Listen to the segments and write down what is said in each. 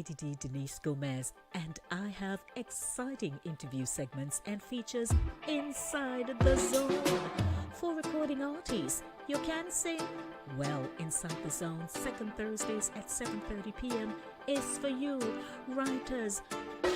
Lady D Denise Gomez, and I have exciting interview segments and features inside the zone. For recording artists, you can sing? Well, Inside the Zone, second Thursdays at 7:30 p.m. is for you. Writers,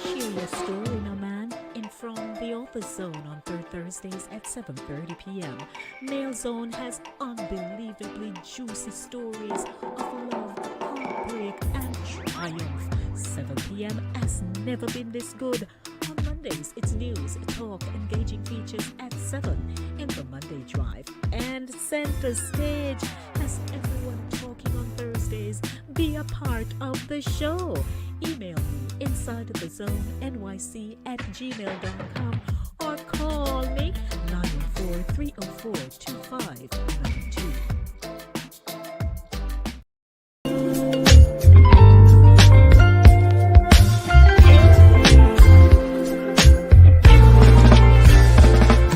share your story, no man, in From the Author Zone on third Thursdays at 7:30 p.m. Mail Zone has unbelievably juicy stories of love, heartbreak, and triumph. 7 p.m. has never been this good. On Mondays, it's news, talk, engaging features at 7 in the Monday Drive. And Center Stage has everyone talking on Thursdays. Be a part of the show. Email me insidethezone@gmail.com or call me 914-304-2592.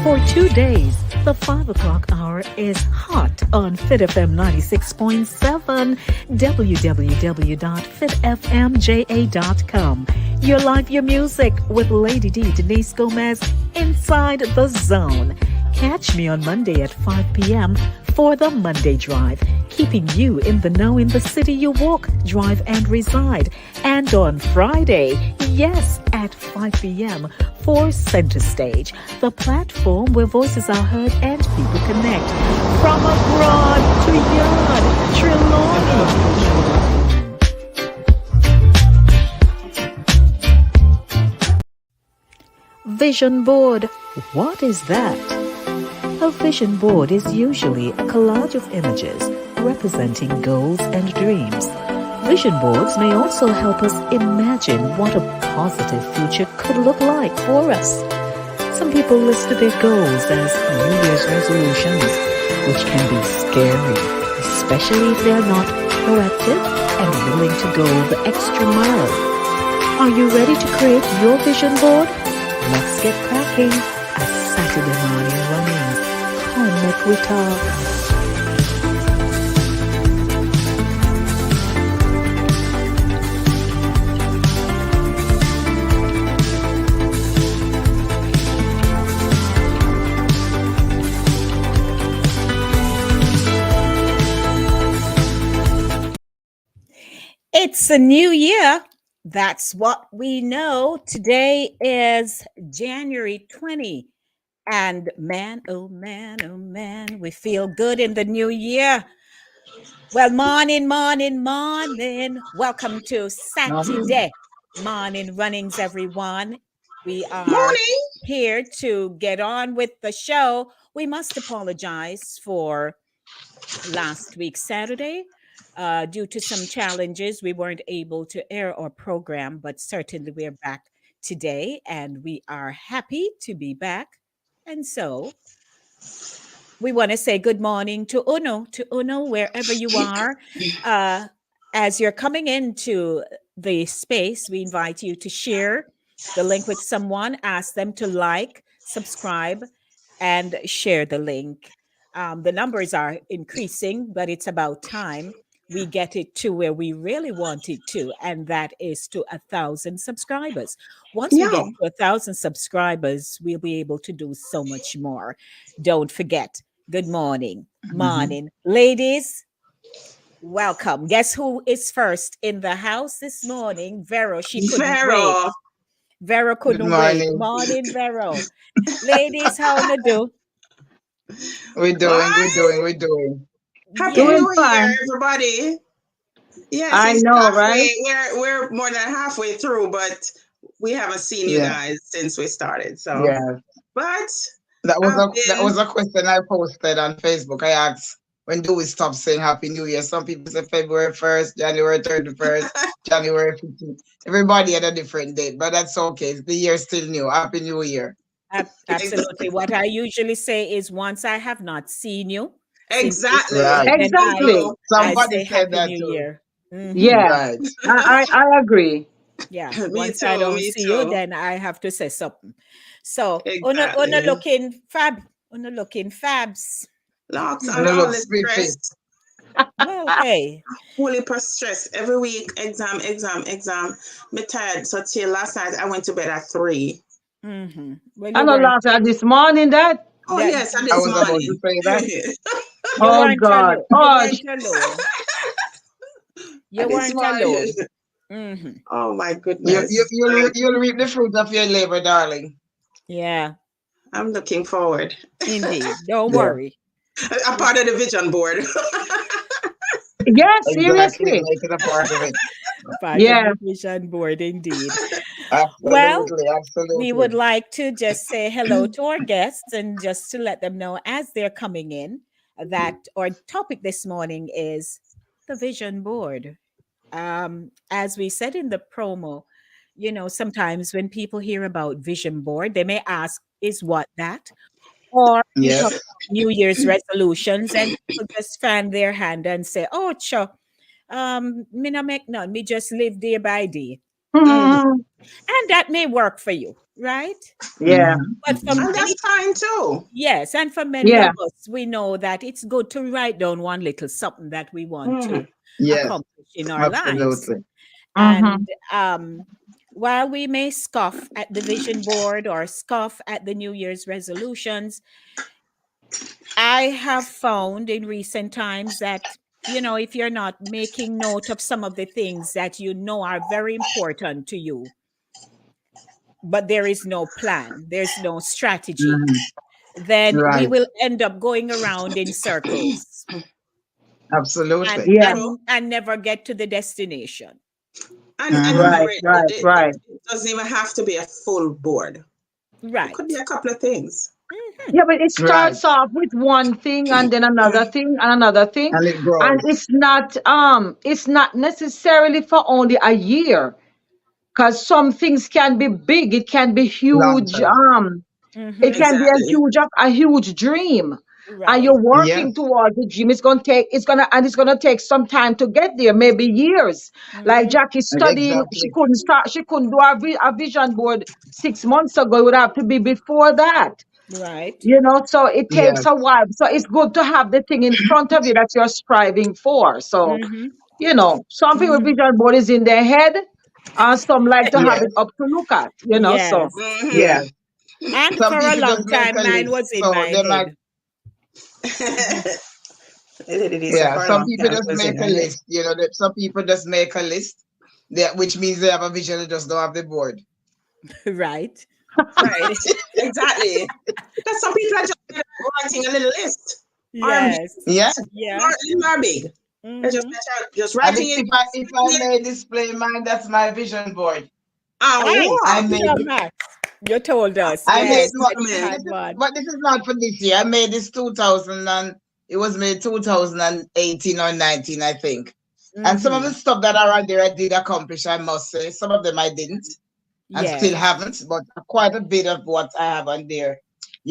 For 2 days, the 5 o'clock hour is hot on Fit FM 96.7, www.fitfmja.com. Your life, your music with Lady D Denise Gomez inside the zone. Catch me on Monday at 5 p.m. for the Monday Drive, keeping you in the know in the city you walk, drive, and reside. And on Friday, yes, at 5 p.m. for Center Stage, the platform where voices are heard and people connect. From abroad to yard, Trelawney. Vision board. What is that? A vision board is usually a collage of images representing goals and dreams. Vision boards may also help us imagine what a positive future could look like for us. Some people listed their goals as New Year's resolutions, which can be scary, especially if they are not proactive and willing to go the extra mile. Are you ready to create your vision board? Let's get cracking at Satideh Mawnin Runnings. Come make we talk. It's a new year. That's what we know. Today is January 20. And man, oh man, we feel good in the new year. Well, morning. Welcome to Satideh Morning Runnings, everyone. We are here to get on with the show. We must apologize for last week, Saturday. Due to some challenges, we weren't able to air our program, but certainly we're back today and we are happy to be back. And so we want to say good morning to Uno, wherever you are. As you're coming into the space, we invite you to share the link with someone, ask them to like, subscribe, and share the link. The numbers are increasing, but it's about time we get it to where we really want it to, and that is to 1,000 subscribers. Once we get to 1,000 subscribers, we'll be able to do so much more. Don't forget, good morning. Ladies, welcome. Guess who is first in the house this morning? Vero. She couldn't wait. Vero couldn't wait. Morning, Vero. Ladies, how you do? We're doing. Happy New Year, everybody. Yes, I know, right? We're more than halfway through, but we haven't seen you guys since we started. So but that was a question I posted on Facebook. I asked, when do we stop saying Happy New Year? Some people say February 1st, January 31st, January 15th. Everybody had a different date, but that's okay. The year's still new. Happy New Year. Absolutely. What I usually say is, once I have not seen you. Exactly. Somebody said that New too. Year. Yeah, I agree. Yeah. Once I don't see you, then I have to say something. So, Una looking fabs. Locks on all this dress. Well, hey. Fully per stress every week. Exam, exam, exam. Me tired. So till last night, I went to bed at 3. Well, I you know weren't last night this morning that. Oh that yes, and I this was about to morning. say that. you Oh weren't God. alone. You Oh, weren't alone. You And this weren't morning. alone. hmm Oh my You, you, goodness. you'll, you'll reap the fruit of your labor, darling. Yeah, I'm looking forward. indeed. Don't Yeah, worry. A part of the vision board. yeah, exactly. seriously. Make it a part of it. Part of Yeah. the vision board, indeed. Well, Absolutely, we would absolutely. like to just say hello to our guests and just to let them know as they're coming in that our topic this morning is the vision board. As we said in the promo, sometimes when people hear about vision board, they may ask, is what that? Or you talk Yes, about New Year's resolutions and people just fan their hand and say, oh, sure, me no make none, me just live day by day. Mhm. Mhm. And that may work for you, right? Yeah. hmm But for And many, that's fine too. yes, and for many of Yeah. us, we know that it's good to write down one little something that we want to Mhm. yes, accomplish in our lives. absolutely. And Mhm. while we may scoff at the vision board or scoff at the New Year's resolutions, I have found in recent times that, if you're not making note of some of the things that you know are very important to you, but there is no plan, there's no strategy, hmm then we Right, will end up going around in circles and absolutely. Yeah. True. never get to the destination. And hmm Right. remember, Right. Right. it doesn't even have to be a full board. It could be Right. a couple of things. Yeah, but it Right, starts off with one thing and then another thing and another thing. and it And grows it's not necessarily for only a year. Because some things can be big, it can be long huge. term. It hmm can be Exactly. a huge dream, and Right. you're working Yes, towards the dream. It's gonna take some time to get there, maybe years. Like hmm Jackie studying, she exactly. couldn't start. She couldn't do a vision board 6 months ago. It would have to be before that. Right. So it takes Yes, a while. So it's good to have the thing in front of you that you're striving for. So hmm some people hmm vision board is in their head, and some like to have yes, it up to look at. So Yes. Hmm yes. Yes. And Some for a people just long make time, a mine list, was in so my they might. head. Mhm. It is Yeah, for a some long people time. It just was in make your a head. list. Some people just make a list, which means they have a vision, they just don't have the board. Right. Right. Exactly. Because some people are just writing a little list. Or big, Yes. Yeah, Yeah. or big. They're hmm just and writing it. if I may display mine, that's my vision board. Oh, Ah, I wow. made sure, Max. You told us. I made Yes, Yes, what that you man. this had is, one. but this is not for this year. I made this 2000 and it was made 2018 or 19, I think. And some of the hmm stuff that are on there I did accomplish, I must say. Some of them I didn't and still Yes. haven't, but quite a bit of what I have on there,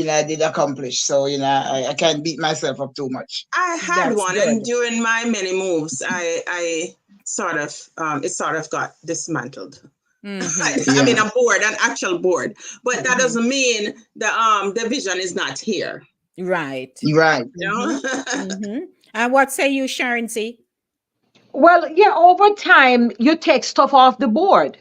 I did accomplish. So, I can't beat myself up too much. I had That's one, and good. during my many moves, I sort of it sort of got dismantled. hmm I mean, Yeah. a board, an actual board, but that hmm doesn't mean the vision is not here. Right. You're right. You hmm know. hmm And what say you, Sharon C? well, yeah, over time you take stuff off the board.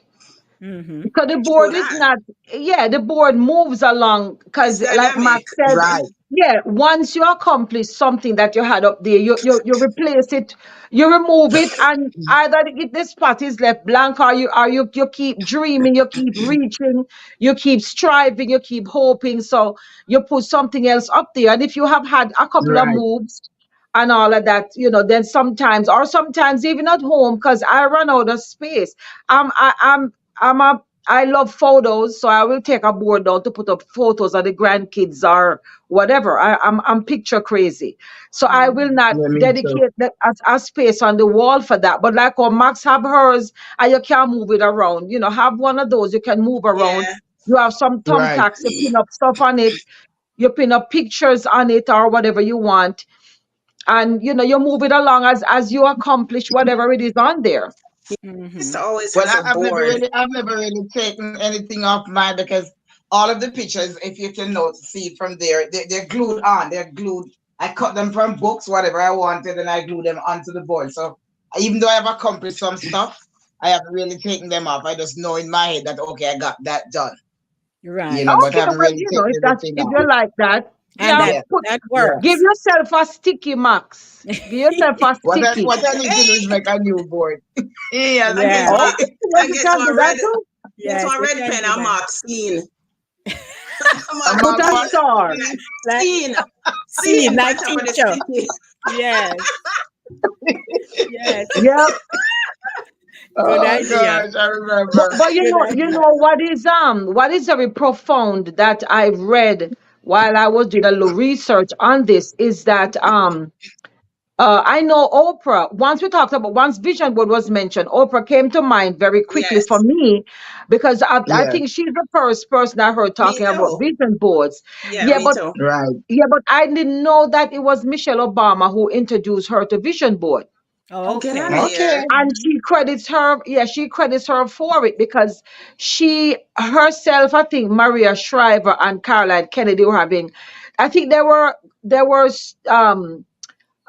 hmm Because the True board is that. not, yeah, the board moves along. It's Because, like dynamic. Max said, Right. yeah, once you accomplish something that you had up there, you replace it, you remove it, and either the spot is left blank, or you keep dreaming, you keep reaching, you keep striving, you keep hoping. So you put something else up there. And if you have had a couple of Right. moves and all of that, then sometimes even at home, because I run out of space. I'm a I love photos, so I will take a board down to put up photos of the grandkids or whatever. I'm picture crazy, so I will hmm not Yeah, me too. dedicate a space on the wall for that. But like how Max have hers, and you can move it around. Have one of those you can move around. Yeah. You have some Right. thumbtacks, you pin up stuff on it, you pin up pictures on it or whatever you want, and you move it along as you accomplish whatever it is on there. It's hmm to always Well, have a board. I've never really taken anything off mine because all of the pictures, if you can notice, see it from there, they're glued on. They're glued I cut them from books, whatever I wanted, and I glue them onto the board. So even though I've accomplished some stuff, I haven't really taken them off. I just know in my head that okay, I got that done. Right. But I Okay, haven't well, really taken everything if off. you like that, And yeah, that works. give yourself a sticky, Max. Give yourself a sticky. What I need to do is make a new board. Yeah, Yeah. Oh, well, I you get can do one that red. too. Get one you red can pen do and that. mark scene. Put a star. Like, Scene. scene, like on top of the teacher. sticky. Yes. Yes. Yeah. Good Oh idea. gosh, I remember. But you Good know idea. what is very profound that I read while I was doing a little research on this is that I know Oprah. Once Vision Board was mentioned, Oprah came to mind very quickly for Yes. me because I Yes, think she's the first person I heard Me talking about too. vision boards. Yeah, Yeah, me but too. right. I didn't know that it was Michelle Obama who introduced her to Vision Board. Oh, get out of Okay. Okay. here. And she credits her for it because she herself, I think Maria Shriver and Caroline Kennedy were having, I think there was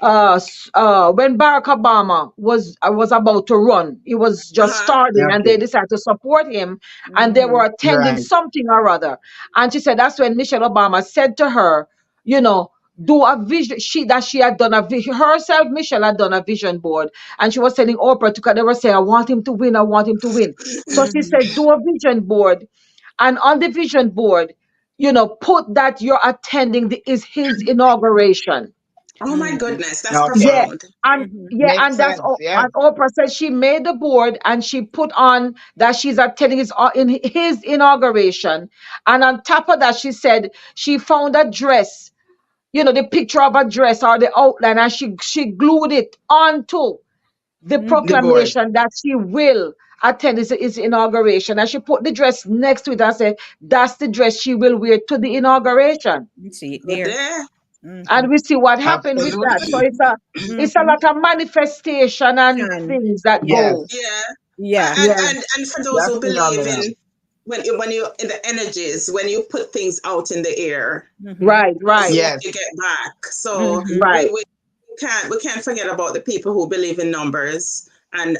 when Barack Obama was about to run, he was just Uh-huh. starting, and they Okay. decided to support him, and they were attending Right. something or other. And she said that's when Michelle Obama said to her, you know, do a vision. She had done a vision herself. Michelle had done a vision board, and she was telling Oprah to. They were saying, "I want him to win. I want him to win." So she said, "Do a vision board, and on the vision board, put that you're attending is his inauguration." Oh my goodness, that's Okay. Yeah, profound. Makes and that's sense. all. Yeah. And Oprah said she made the board and she put on that she's attending his inauguration, and on top of that, she said she found a dress, the picture of a dress or the outline, and she glued it onto the The board. proclamation that she will attend his inauguration, and she put the dress next to it and said that's the dress she will wear to the inauguration. You see it Good there. there. And we see what happened with that. So Absolutely. it's a lot of manifestation and And things that Yes. go. Yeah. yeah. Yeah. And for those That's who believe phenomenal. in when you in the energies, when you put things out in the air, Right, this is right, what Yes. you get back. So right. we can't forget about the people who believe in numbers. And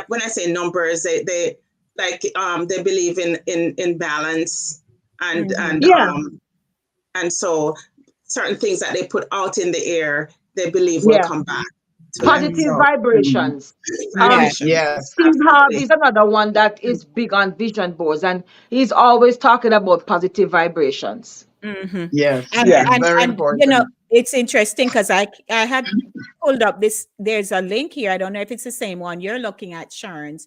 when I say numbers, they like they believe in balance and Yeah, and so certain things that they put out in the air, they believe will yeah. come back to them. Positive So Mhm. vibrations. Um, Yes. vibration, Yes. Steve Harvey absolutely. is another one that is big on vision boards, and he's always talking about positive vibrations. Yes. And Yeah. It's very important. it's interesting because I had pulled up this. There's a link here. I don't know if it's the same one you're looking at, Sharon's,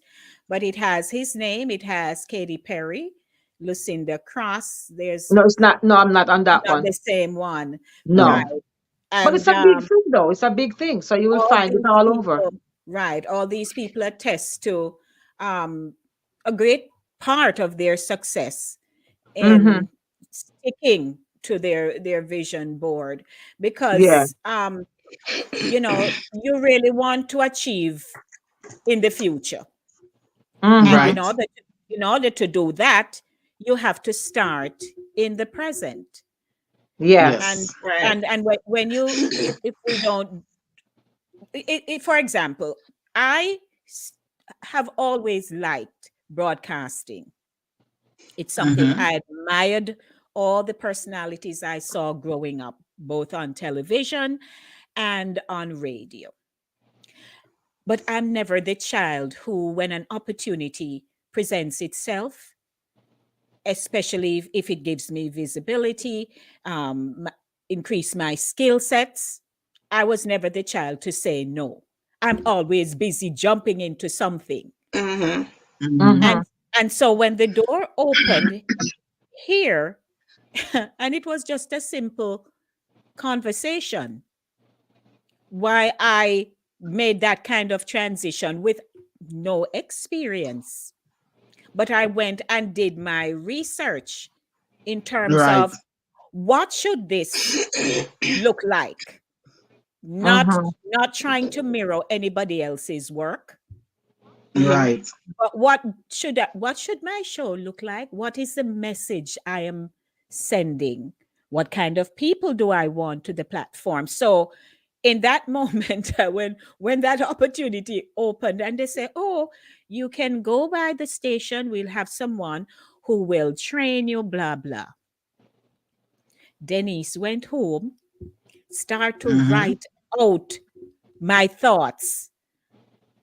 but it has his name. It has Katy Perry, Lucinda Cross. There's No, it's not. No, I'm not on that not one. the same one, right? No, but it's And a big thing, though. It's a big thing, so you will all find it these all over. people, right? All these people attest to um, a great part of their success Mm-hmm. in sticking to their vision board Yeah. because you really want to achieve in the future, and Mm-hmm. Right. in order to do that, you have to start in the present. Yeah. and Yes. Right. when you if we don't for example, I have always liked broadcasting. It's something Mm-hmm. I admired all the personalities I saw growing up, both on television and on radio. But I'm never the child who, when an opportunity presents itself, especially if it gives me visibility, increase my skill sets, I was never the child to say no. I'm always busy jumping into something. Mm-hmm. Mm-hmm. Mm-hmm. And so when the door opened here, and it was just a simple conversation, why I made that kind of transition with no experience. But I went and did my research in terms Right. of what should this look like? Not Mm-hmm. not trying to mirror anybody else's work, Mm-hmm. Right. but what should my show look like? What is the message I am sending? What kind of people do I want to the platform? So in that moment, when that opportunity opened and they say, oh, you can go by the station, we'll have someone who will train you, blah blah. Denise went home, start to Mm-hmm. write out my thoughts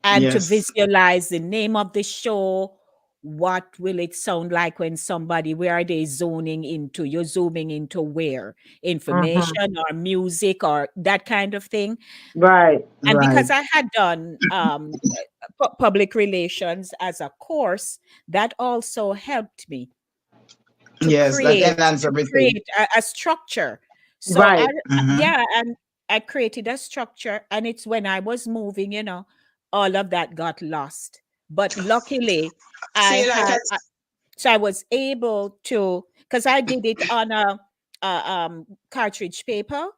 and to Yes. visualize the name of the show. What will it sound like when somebody, where are they zoning into? You're zooming into where? Mm-hmm. Information or music or that kind of thing. Right. And Right. because I had done public relations as a course, that also helped me to Yes, that create enhance to everything. create a structure. So Right. Mm-hmm. yeah, and I created a structure, and it's when I was moving, all of that got lost. But luckily, I See, like had I, so I was able to, because I did it on a cartridge paper.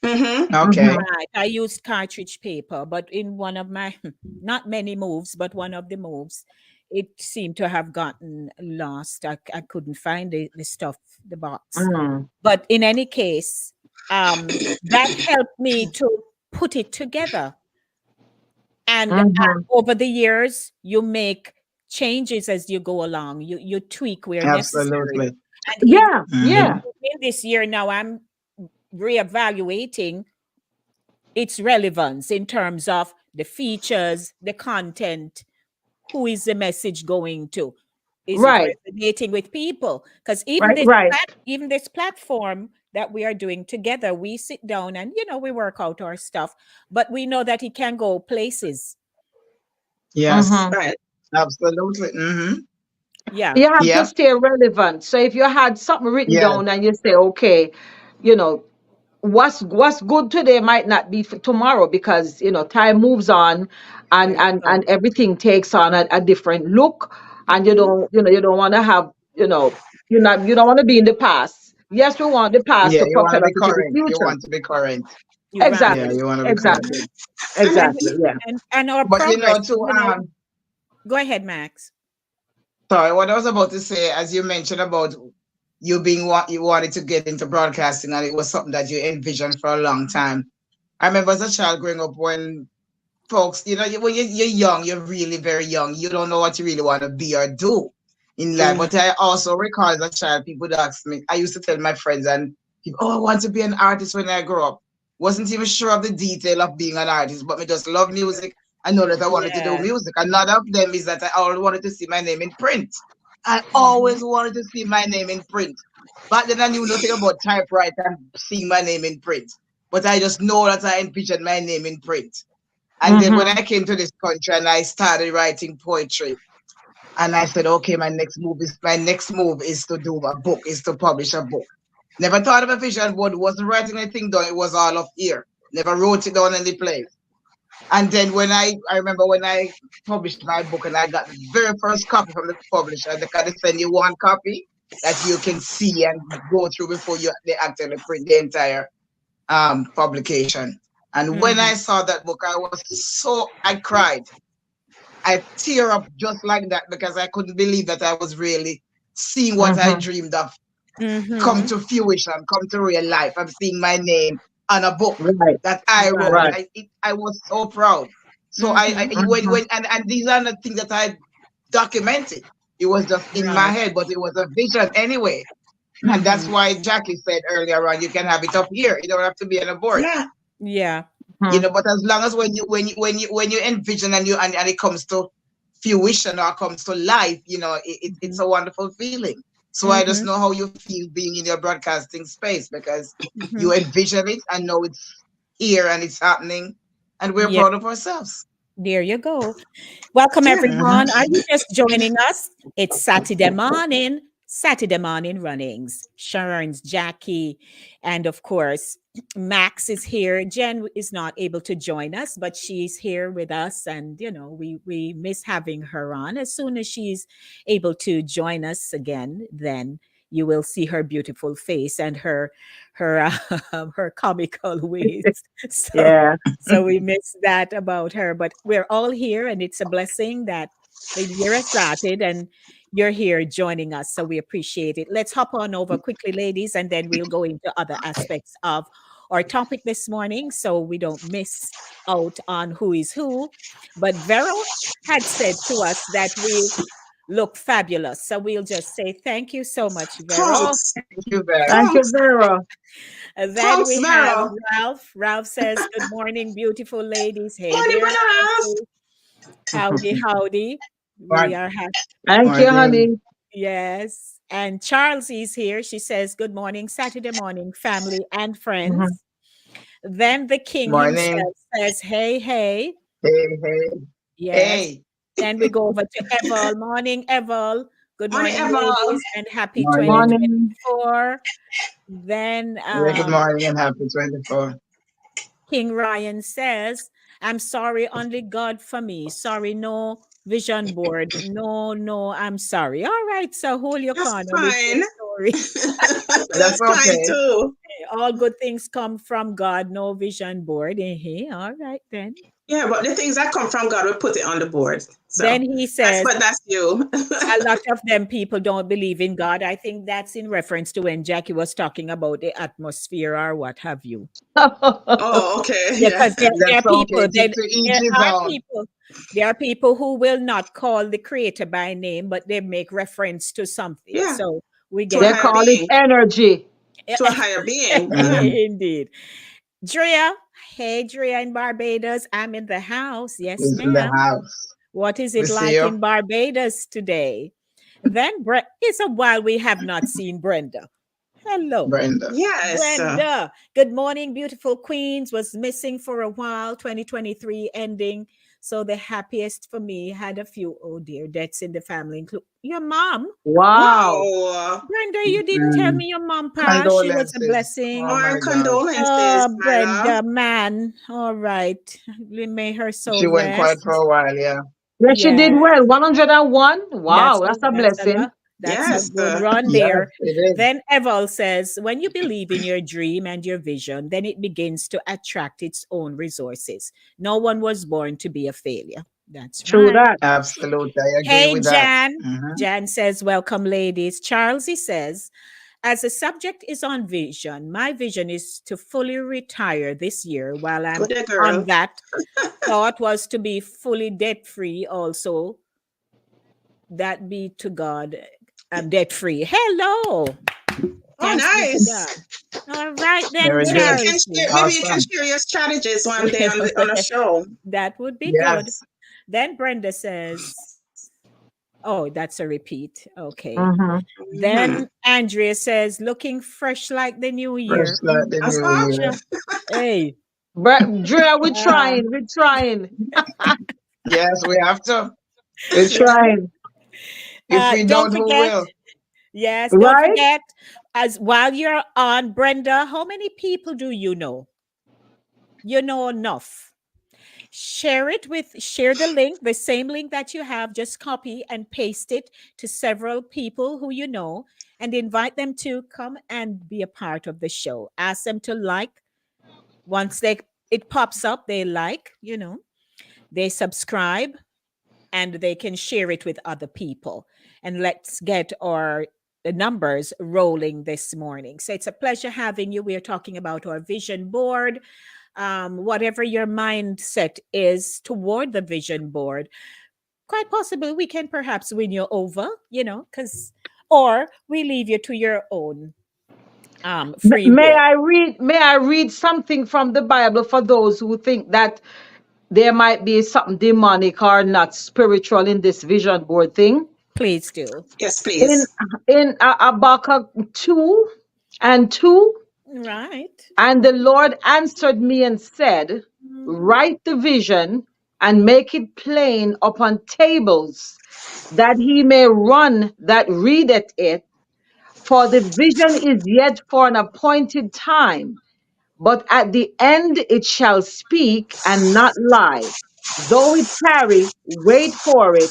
mm-hmm. Okay. Mm-hmm. Right. I used cartridge paper, but in one of my, not many moves, but one of the moves, it seemed to have gotten lost. I couldn't find the stuff, the box. Mm-hmm. But in any case, that helped me to put it together. And Mm-hmm. over the years, you make changes as you go along. You tweak where necessary. Absolutely. And Yeah. Mm-hmm. Yeah. in this year now, I'm reevaluating its relevance in terms of the features, the content, who is the message going to? Is it Right. resonating with people? Because Right. Right. even this platform that we are doing together, we sit down and we work out our stuff, but we know that it can go places. Yes. Mm-hmm. Right. Absolutely. Mm-hmm. Yeah. You have to Yep. stay relevant. So if you had something written Yes. down and you say, okay, you know, what's good today might not be for tomorrow, because time moves on, and There you and go. everything takes on a different look, and you Hmm. don't you don't want to have, you don't want to be in the past. Yes, we want the past Yeah, to you want to propel be us into the current. You future. want to be current. You're right. Yeah, Exactly. you want to be current. Exactly. Hmm. And Exactly. Yeah. our But progress, too, go ahead, Max. sorry, what I was about to say, as you mentioned about you being what you wanted to get into broadcasting, and it was something that you envisioned for a long time. I remember as a child growing up when folks, when you're young, you're really very young, you don't know what you really want to be or do in life. Mm. But I also recall as a child, people would ask me, I used to tell my friends and people, oh, I want to be an artist when I grow up. Wasn't even sure of the detail of being an artist, but me just love music. I know that I wanted to do Yeah. music. Another of them is that I always wanted to see my name in print. I Hmm. always wanted to see my name in print. Back then, I knew nothing about typewriter and seeing my name in print. But I just know that I envisioned my name in print. And then when Mm-hmm. I came to this country and I started writing poetry, and I said, okay, my next move is to do a book, is to publish a book. Never thought of a vision board, wasn't writing anything down, it was all up here. Never wrote it down any place. And then when I remember when I published my book and I got the very first copy from the publisher, they kind of send you one copy that you can see and go through before they actually print the entire publication. And when Hmm. I saw that book, I cried. I tear up just like that because I couldn't believe that I was really seeing what I Mm-hmm. dreamed of come Hmm. to fruition, come to real life. I'm seeing my name on a book Right. that I wrote. Right. Right. I was so proud. So Hmm. Mm-hmm. and these are the things that I documented. It was just in my Right. head, but it was a vision anyway. And that's Hmm. why Jackie said earlier on, you can have it up here. You don't have to be on a board. Yeah. Yeah. But as long as when you envision and it comes to fruition or comes to life, it's Hmm. a wonderful feeling. So I just Hmm. know how you feel being in your broadcasting space because Hmm. you envision it and know it's here and it's happening, and we're Yeah. proud of ourselves. There you go. Welcome, Yeah. everyone. Are Mm-hmm. you just joining us? It's Saturday morning runnings. Sharon's Jackie, and of course, Max is here. Jen is not able to join us, but she's here with us, and we miss having her on. As soon as she's able to join us again, then you will see her beautiful face and her her comical ways. So Yeah. so we miss that about her, but we're all here, and it's a blessing that the year has started. And you're here joining us. So we appreciate it. Let's hop on over quickly, ladies, and then we'll go into other aspects of our topic this morning so we don't miss out on who is who. But Vero had said to us that we look fabulous. So we'll just say thank you so much, Vero. Thanks. Thank you, Vera. Thank you, Thanks. Vera. And then Thanks, we have Vera. Ralph. Ralph says, good morning, beautiful ladies. Hey Morning, there. Brother Ralph. Howdy, howdy. We Morning. are happy. Thank you, Morning. honey. Yes. And Charles is here. She says, good morning, Saturday morning, family and Mhm. friends. Then the king Morning. himself says, hey, hey. Hey, hey, Yes. hey. Then we go over to Eval. Morning, Eval. Good Morning, morning, Eva. ladies, and happy Morning. Morning. 2024. Then Very good morning and happy 24. King Ryan says, I'm sorry, only God for me. Sorry, no vision board. No, no, I'm sorry. All right, so hold your That's corner with your fine. story. That's That's fine okay. too. All good things come from God, no vision board. All right, then. Yeah, but the things that come from God, we put it on the board. So Then he says, that's you. a lot of them people don't believe in God. I think that's in reference to when Jackie was talking about the atmosphere or what have you. Oh, okay. Yeah, Yeah. because there are That's people, okay. To each there his are own. people, there are people who will not call the creator by name, but they make reference to something. Yeah. So we To a get They higher call it being. energy. To a higher being. Yeah. Mhm. indeed. Drea, hey Drea in Barbados. I'm in the house. Yes, He's in the ma'am. house. What is We it see like you, in Barbados today? Then it's a while we have not seen Brenda. Hello. Brenda. Yes. Brenda, good morning, beautiful queens. Was missing for a while, 2023 ending. So the happiest for me had a few, oh dear, deaths in the family, include your mom. Wow. Wow. Brenda, you didn't tell Mm. me your mom passed. She was a Condolences. Oh blessing. my Our God. condolences, Oh, my love. Brenda, man. All right. May her soul She went quiet for rest. a while, yeah. Yeah, she Yeah, did well. 101. that's Wow, a that's a that's blessing. a Yes. good run Yes, there. it is. Then Eval says, when you believe in your dream and your vision, then it begins to attract its own resources. No one was born to be a failure. That's True right. that. Absolutely. I agree Hey, with that. Jan. Mhm. Jan says, welcome, ladies. Charlesy says, as the subject is on vision, my vision is to fully retire this year. While I'm Good on girl. that, thought was to be fully debt free also. That be to God. I'm debt free. Hello. Oh, Thanks be to nice. God. All right then, Very good. Charles. Maybe you can Awesome. share your strategies one day on a show. That would be good. Yes. Then Brenda says, oh, that's a repeat. Okay. Hmm. Mhm. Then Andrea says, looking fresh like the new Fresh year. like the That's new all. year. Hey. Drea, we're Uh, trying. We're trying. Yes, we have to. We're yeah. trying. If we Don't don't, who forget. will? Yes, don't Right? forget. As while you're on, Brenda, how many people do you know? You know enough. Share the link, the same link that you have, just copy and paste it to several people who you know and invite them to come and be a part of the show. Ask them to like. Once it pops up, they like, they subscribe and they can share it with other people. And let's get our the numbers rolling this morning. So it's a pleasure having you. We are talking about our vision board. Whatever your mindset is toward the vision board, quite possibly we can perhaps win you over, because or we leave you to your own free May will. I read? May I read something from the Bible for those who think that there might be something demonic or not spiritual in this vision board thing? Please do. Yes, In please. Habakkuk 2:2, Right. and the Lord answered me and said, Mhm. write the vision and make it plain upon tables, that he may run that readeth it. For the vision is yet for an appointed time, but at the end it shall speak and not lie. Though it tarry, wait for it,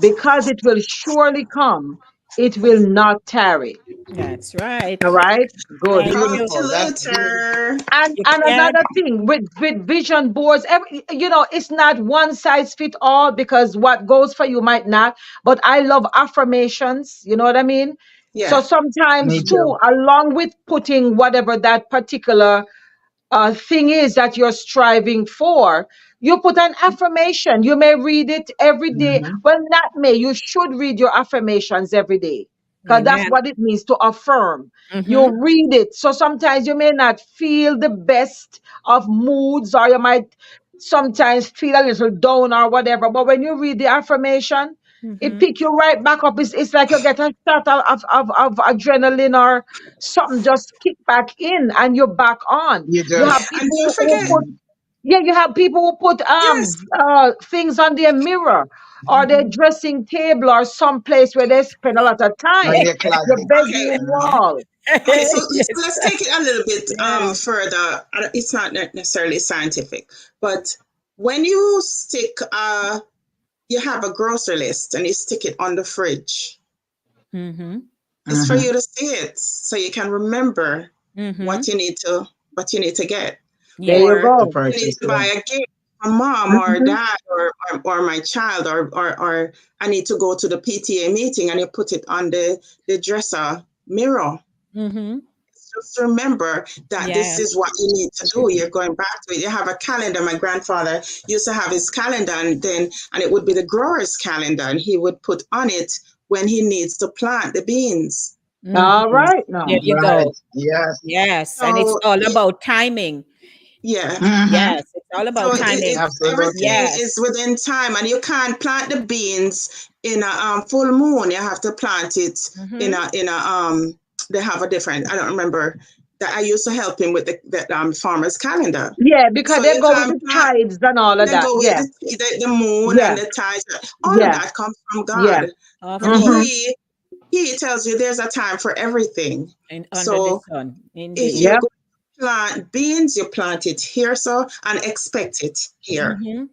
because it will surely come. it will not tarry. That's right. All right, good. And you Beautiful. That's beautiful. Luther. you And can't. another thing with vision boards, it's not one size fit all, because what goes for you might not. But I love affirmations. You know what I mean? So Yeah. sometimes Me too, too. along with putting whatever that particular thing is that you're striving for, you put an affirmation. You may read it every day. Mm-hmm. Well, not may, you should read your affirmations every day, because that's Amen. what it means to affirm. Mm-hmm. You read it. So sometimes you may not feel the best of moods, or you might sometimes feel a little down or whatever. But when you read the affirmation, it Mm-hmm. pick you right back up. It's like you get a shot of adrenaline or something, just kick back in and you're back on. You You have just. And people don't who forget, put, yeah, you have people who put yes. things on their mirror or their Mm-hmm. dressing table or some place where they spend a lot of On time. your Your closet. Okay. bedroom Mm-hmm. wall. Okay. So, Yes. let's take it a little bit Yeah. further. It's not necessarily scientific, but when you stick you have a grocery list and you stick it on the fridge, Mm-hmm. it's for Mm-hmm. you to see it so you can remember Mm-hmm. what you need to get, There you Yes. or The go. you need purchase. to Yeah. buy a gift for mom or Mhm. dad or my child, or I need to go to the PTA meeting, and you put it on the dresser mirror. Mm-hmm. Just remember that this Yes. is what you need to do. You're going back to it. You have a calendar. My grandfather used to have his calendar, and it would be the grower's calendar, and he would put on it when he needs to plant the beans. All Mm-hmm. right There now. you Right. go. Yes. Yes. And it's So all about timing. yeah. Mm-hmm. Yes. It's all So about timing. Absolutely. everything Yes. is within time, and you can't plant the beans in a full moon. You have to plant it Mm-hmm. in a They have a different. I don't remember that. I used to help him with the farmer's calendar. Yeah, because So they you go with can the plant. tides and all of They that. go with Yeah, the moon yeah, and the tides. All of yeah, that comes from yeah. God, Of and course. Mm-hmm. He tells you there's a time for everything. And under the So sun. if Indeed. you Yep. go plant beans, you plant it here, so, and expect it here. Mm-hmm.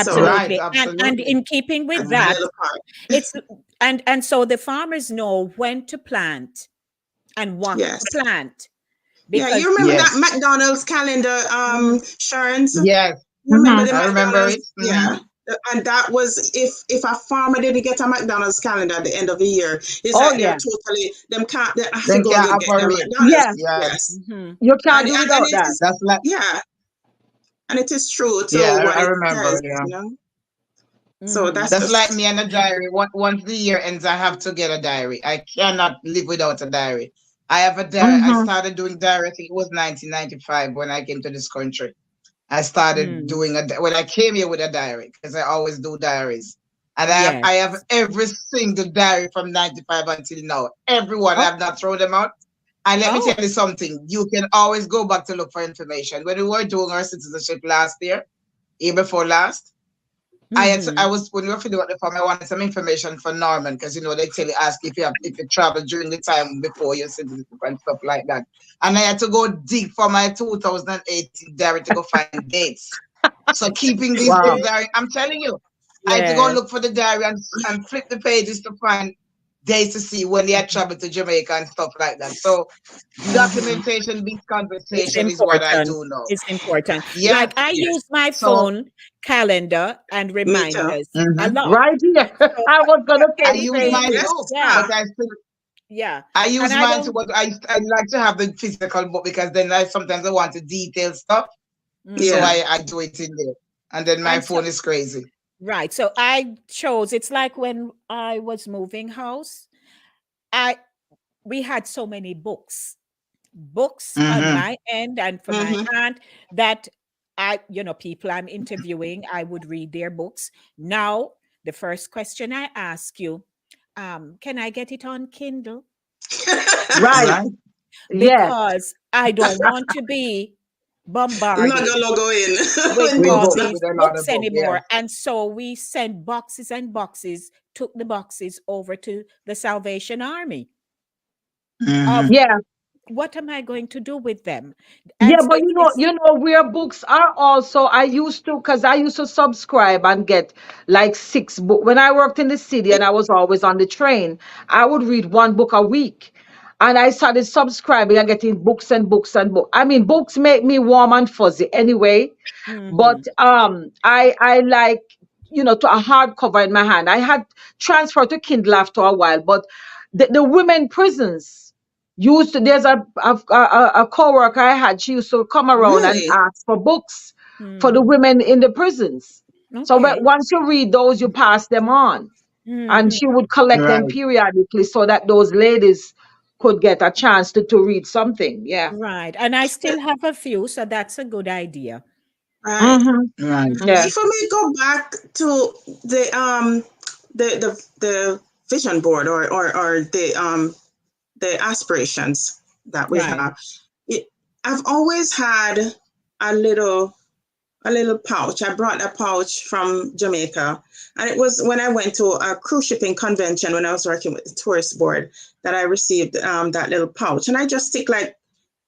So Right. Absolutely. And Absolutely. in keeping with that's my that, little part. it's and so the farmers know when to plant and what to Yes. plant Yeah, you because remember that Yes. McDonald's calendar, Mhm. Sharons? Yes. You remember Mm-hmm. the I remember it. McDonald's? Mm-hmm. Yeah. And that was, if a farmer didn't get a McDonald's calendar at the end of the year, it's Oh like they're yeah, totally they have to Then go can't get their operate. McDonald's. yeah. Yes. Yes. Mhm. You can't And do and without it that. is, That's like. yeah, and it is true Yeah. to what I it remember. says, Yeah. you know. So Mhm. that's That's like just me and a diary. Once the year ends, I have to get a diary. I cannot live without a diary. I have a diary. I Mm-hmm. started doing diary. I think it was 1995 when I came to this country. I started Mm. doing when I came here with a diary because I always do diaries. And Yes. I have every single diary from 95 until now. Everyone. I Oh, have not thrown them out. And let me Oh. tell you something. You can always go back to look for information. When we were doing our citizenship last year before last, I Mhm. was when we were filling out the form, I wanted some information for Norman because they tell you ask if you travel during the time before your citizenship and stuff like that. And I had to go dig for my 2018 diary to go find dates. So keeping these wow. things diary, I'm telling you, I had to go Yes. look for the diary and flip the pages to find dates to see when they had traveled to Jamaica and stuff like that. So Mhm. documentation, this It's conversation is what I important. do now. It's important. Yeah. Like I yes. use my So phone calendar and Me too. reminders a mhm. lot. Right here. So I was gonna say I the use same mine thing. Yes, too, yeah, but I still yeah. I And use I mine too, don't. but I like to have the physical book because then I sometimes I want to detail stuff, so Mhm. yeah. I do it in there, and then my And so phone is crazy. right. So I chose. It's like when I was moving house. I we had so many books on Mm-hmm. my end and for my Mm-hmm. aunt that people I'm interviewing, I would read their books. Now, the first question I ask you, can I get it on Kindle? Right. Right. Yes. Because I don't want to be bombarded Logo in with in With all books. book, these with another books book, yes. anymore. And so we sent boxes and boxes, took the boxes over to the Salvation Army of Mm-hmm. Yeah. what am I going to do with them? Yeah, And so but it's where books are also, because I used to subscribe and get like 6 books. When I worked in the city and I was always on the train, I would read 1 book a week. And I started subscribing and getting books and books and books. I mean, books make me warm and fuzzy anyway. But Mhm. I like, to a hardcover in my hand. I had transferred to Kindle after a while, but the women prisons used to. There's a coworker I had. She used to come around and Really? ask for books for the Mhm. women in the prisons. So Okay. once you read those, you pass them on, and Mhm. she would collect them Right. periodically so that those ladies could get a chance to read something. Yeah. Right. And I still have a few, so that's a good idea. Right. Mm-hmm. Right. Yeah. If I may go back to the vision board or the aspirations that we Right. have. It, I've always had a little a little pouch. I brought a pouch from Jamaica, and it was when I went to a cruise shipping convention when I was working with the tourist board that I received that little pouch, and I just stick like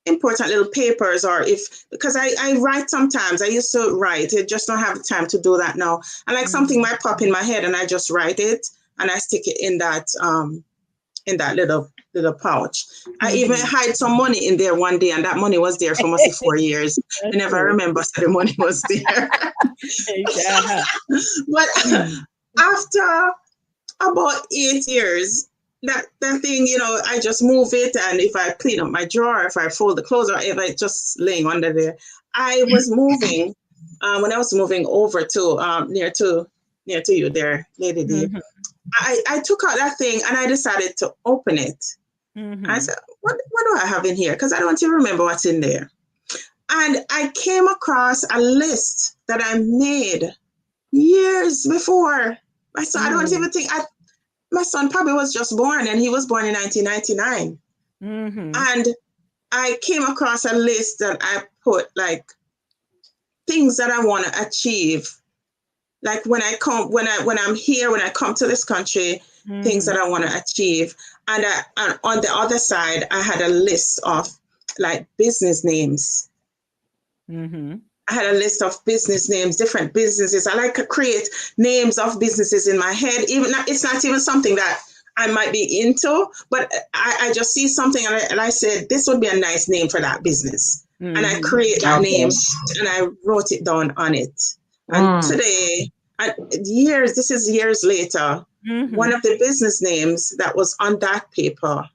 important little papers, or if because I write sometimes. I used to write. I just don't have the time to do that now. And like something Mhm. might pop in my head, and I just write it and I stick it in that little pouch. I even Mhm. hide some money in there one day, and that money was there for mostly 4 years. I That's never true. remember so the money was there. Uh-huh. But Mm. after about 8 years, that thing, I just move it, and if I clean up my drawer, if I fold the clothes, or if I just laying under there. I was moving when I was moving over to near to you there, Lady D. Mhm. I took out that thing and I decided to open it. I Mhm. said, what do I have in here? Because I don't even remember what's in there. And I came across a list that I made years before. I don't Mm. even think my son probably was just born, and he was born in 1999. Mhm. And I came across a list that I put like things that I want to achieve. Like when I'm here, when I come to this country, things that Mhm. I want to achieve. And on the other side, I had a list of like business names. Mhm. I had a list of business names, different businesses. I like to create names of businesses in my head. It's not even something that I might be into, but I just see something, and I said this would be a nice name for that business, and I Mhm. create that name Okay. and I wrote it down on it. And Mm. today, this is years later, one Mhm. of the business names that was on that paper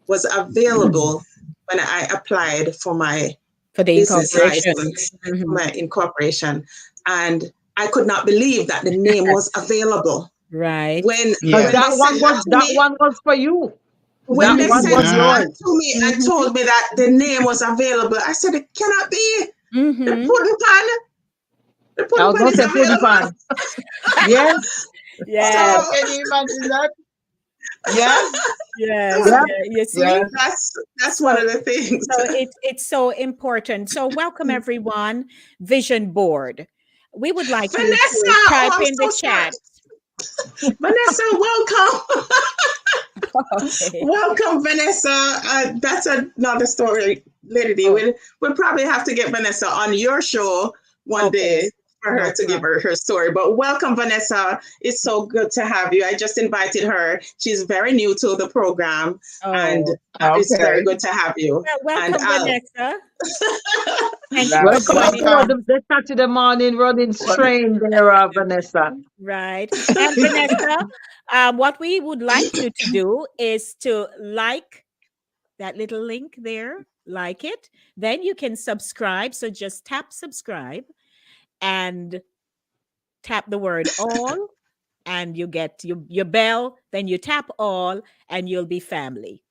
was available when I applied for my For the business incorporation. license, Mhm. my incorporation. And I could not believe that the name was available. Right. When Because when Yes. they said that to that me, one was for you. when That they one said was Mhm. that yours. to me and Mhm. told me that the name was available, I said it cannot be. The Mhm. pudding pan, the I pudding was pan gonna is say pudding available. pan. Yes. Yes. Oh, So can you imagine that? Yes. Yes. so Yeah. Yeah. You see? Yes. that's one So of the things. so it's so important. So welcome everyone. Vision board. We would like you Vanessa, to oh, type I'm in the so sorry. chat. Vanessa, welcome. Okay. Welcome, Vanessa. That's another story, Lady. Oh, We'll probably have to get Vanessa on your show one okay. day for No her to give problem. her story. But welcome, Vanessa. It's so good to have you. I just invited her. She's very new to the program, and Oh, it's very Okay. good to have you. well, And welcome, Vanessa. Thank you for Right. Welcome joining aboard us. Welcome. the Saturday morning running strain there, Vanessa. Right. And Vanessa, what we would like you to do is to like that little link there, like it. Then you can subscribe. So just tap subscribe and tap the word all, and you get your bell. Then you tap all, and you'll be family.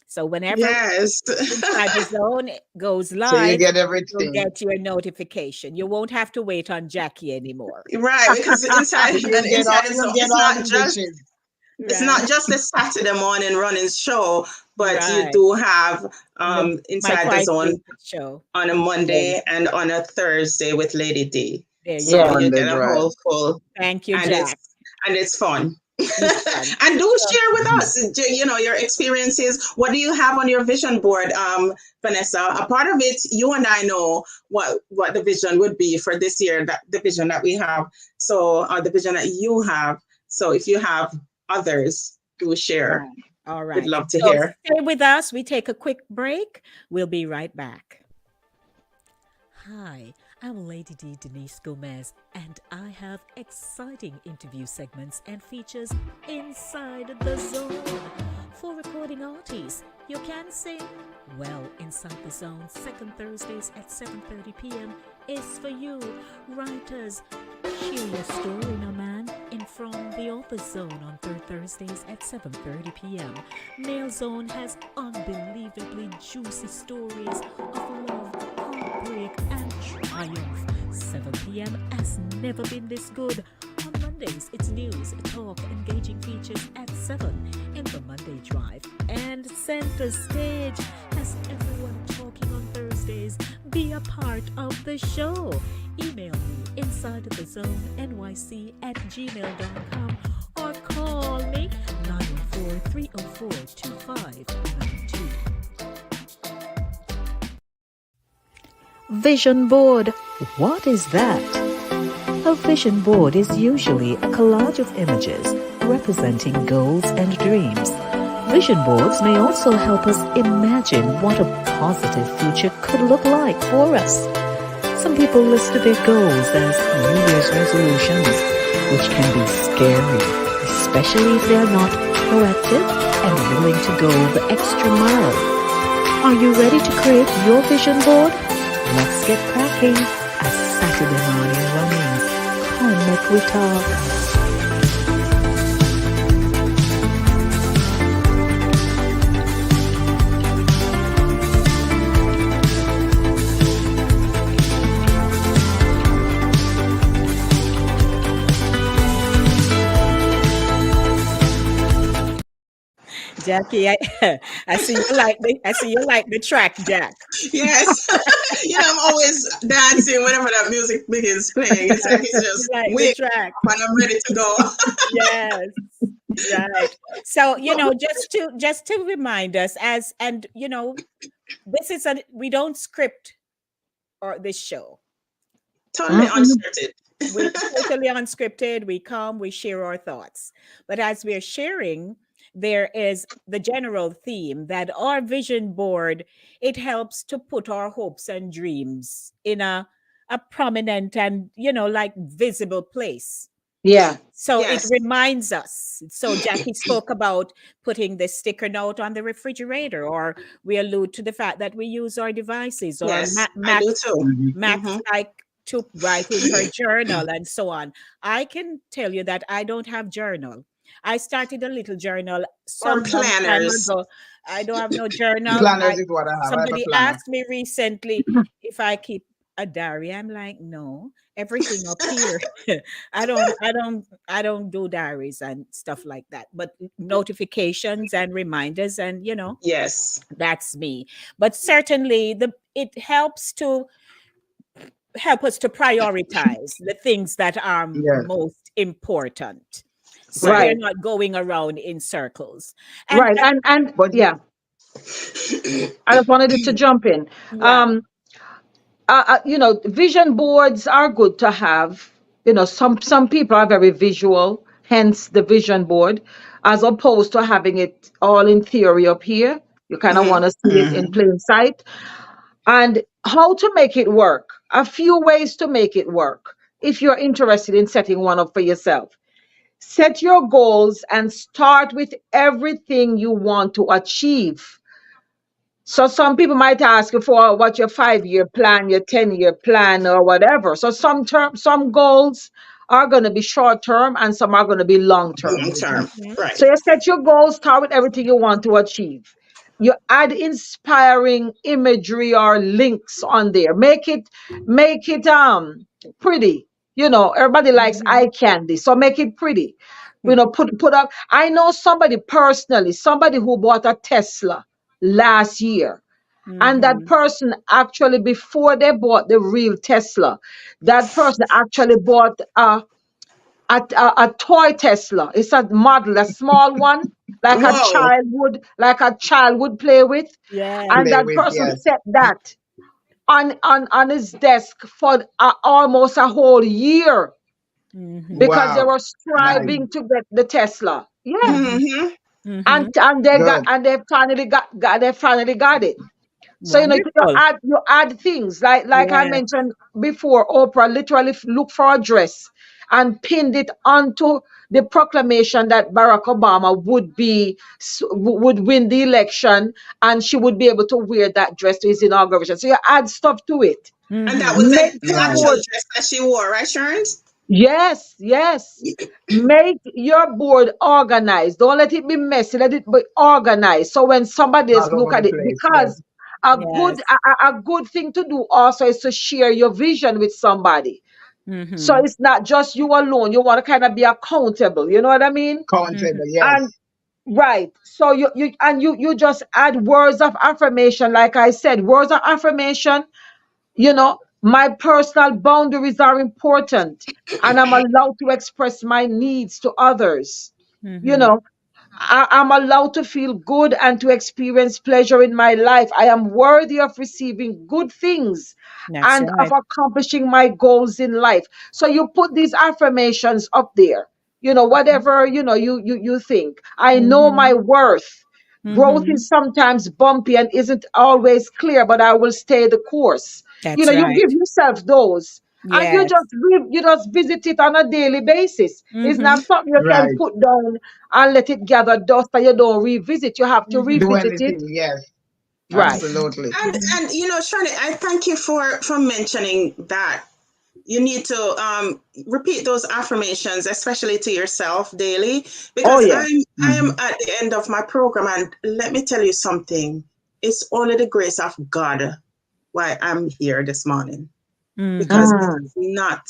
So whenever yes, Inside the Zone goes So you live, get you'll everything. get your notification. You won't have to wait on Jackie anymore. right. Because inside the You zone, get all the riches. it's Right. not just the Saturday morning running show, but you Right. do have My Inside the quiet Zone secret show. on a Yes. Monday and on a Thursday with Lady D. There you So Yeah. go. you Monday get a drive. whole full, Thank you, and Jack. it's fun. Listen. And do So, share with us, your experiences. What do you have on your vision board, Vanessa? A part of it, you and I know what the vision would be for this year, that the vision that we have. So, or the vision that you have. So, if you have others, do share. all We'd right. love to So hear. stay with us. We take a quick break. We'll be right back. Hi, I'm Lady D Denise Gomez, and I have exciting interview segments and features inside the zone. For recording artists, you can sing. Well, Inside the Zone, second Thursdays at 7:30 p.m. is for you. Writers, share your story, no man. In From the Author Zone on third Thursdays at 7:30 p.m. Mail Zone has unbelievably juicy stories of love, heartbreak, and triumph. 7 p.m. has never been this good. On Mondays, it's news, talk, engaging features at 7 in the Monday Drive. And Center Stage has everyone talking on Thursdays. Be a part of the show. Email me insidethezone@gmail.com or call me 914-304-2592. Vision board. What is that? A vision board is usually a collage of images representing goals and dreams. Vision boards may also help us imagine what a positive future could look like for us. Some people list their goals as New Year's resolutions, which can be scary, especially if they are not proactive and willing to go the extra mile. Are you ready to create your vision board? Let's get cracking as Saturday morning runnings. Come make we talk. Jackie, I see you like the track, Jack. Yes. I'm always dancing whenever that music begins playing. It's like it's just like wake the track. up and I'm ready to go. Yes. Right. So, just to remind us this is we don't script or this show. Totally unscripted. We're totally unscripted. We come, we share our thoughts. But as we're sharing, there is the general theme that our vision board, it helps to put our hopes and dreams in a prominent and, like visible place. Yeah. So Yes. it reminds us. So Jackie spoke about putting the sticker note on the refrigerator, or we allude to the fact that we use our devices, or Yes, I do too. Max like to write in her journal and so on. I can tell you that I don't have journal. I started a little journal some long time planners. ago. I don't have no journal. Planners is what I have. I have a Somebody planner. asked me recently if I keep a diary. I'm like, no, everything up here. I don't do diaries and stuff like that. But notifications and reminders and Yes. that's me. But certainly it helps us to prioritize the things that are Yes. most important. So Right. we're not going around in circles. Right. And But yeah, I just wanted to jump in. Yeah. Vision boards are good to have. Some people are very visual, hence the vision board, as opposed to having it all in theory up here. You kind of want to see it in plain sight. And how to make it work? A few ways to make it work. If you're interested in setting one up for yourself, set your goals and start with everything you want to achieve. So some people might ask you for what your 5-year plan, your 10-year plan, or whatever. So some goals are going to be short term and some are going to be long term. Long term. Right. So you set your goals, start with everything you want to achieve. You add inspiring imagery or links on there. Make it pretty. Everybody likes eye candy, so make it pretty. Put up. I know somebody personally, somebody who bought a Tesla last year. And that person actually, before they bought the real Tesla, that person actually bought a toy Tesla. It's a model, a small one, Whoa. like a child would play with. Yeah. And Play that with, person yes. set that on his desk for almost a whole year Mm-hmm. because they Wow. were Nice. striving to get the Tesla. Yeah. Mm-hmm. Mm-hmm. Mm-hmm. Good. They finally got it. So Wonderful. you add things like I Yes. mentioned before. Oprah literally looked for a dress and pinned it onto the proclamation that Barack Obama would win the election, and she would be able to wear that dress to his inauguration. So you add stuff to it. And that Mm-hmm. was Make the your Nice. actual board. dress that she wore, right, Sharon? Yes, yes. Make your board organized. Don't let it be messy. Let it be organized. So when somebody else All look over the at it, place. Yes. because a good Yes. a good thing to do also is to share your vision with somebody. So Mm-hmm. it's not just you alone. You want to kind of be accountable. You know what I mean? Mm-hmm. Countable. Yes. And right. So you just add words of affirmation. Like I said, words of affirmation. My personal boundaries are important, and I'm allowed to express my needs to others. You Mm-hmm. know, I'm allowed to feel good and to experience pleasure in my life. I am worthy of receiving good things That's and of right. accomplishing my goals in life. So you put these affirmations up there. Whatever you think. I know my Mm-hmm. worth. Growth Mm-hmm. is sometimes bumpy and isn't always clear, but I will stay the course. That's You right. give yourself those, and you Yes. just you just visit it on a daily basis. It's Mm-hmm. not something you can Right. put down and let it gather dust and you don't revisit. You have to Mm-hmm. Do revisit it. anything. Yes. Right. Absolutely. Mm-hmm. And Sharon, I thank you for mentioning that. You need to repeat those affirmations, especially to yourself daily, Oh because yeah. I am Mhm. at the end of my program, and let me tell you something. It's only the grace of God why I'm here this morning, because Mm-hmm. it Mm. is not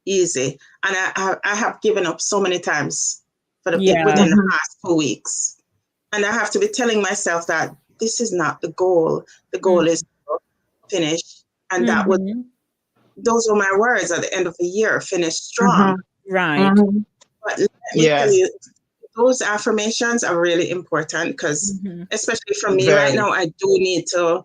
easy, and I have given up so many times Yeah. within the Mhm. past 2 weeks, and I have to be telling myself that this is not the goal. The goal is to finish, and Mm-hmm. those were my words at the end of the year: finish strong. Mhm. Right. Mhm. But let me tell Yes. you, those affirmations are really important because, Mm-hmm. especially for me right Very. now, I do need to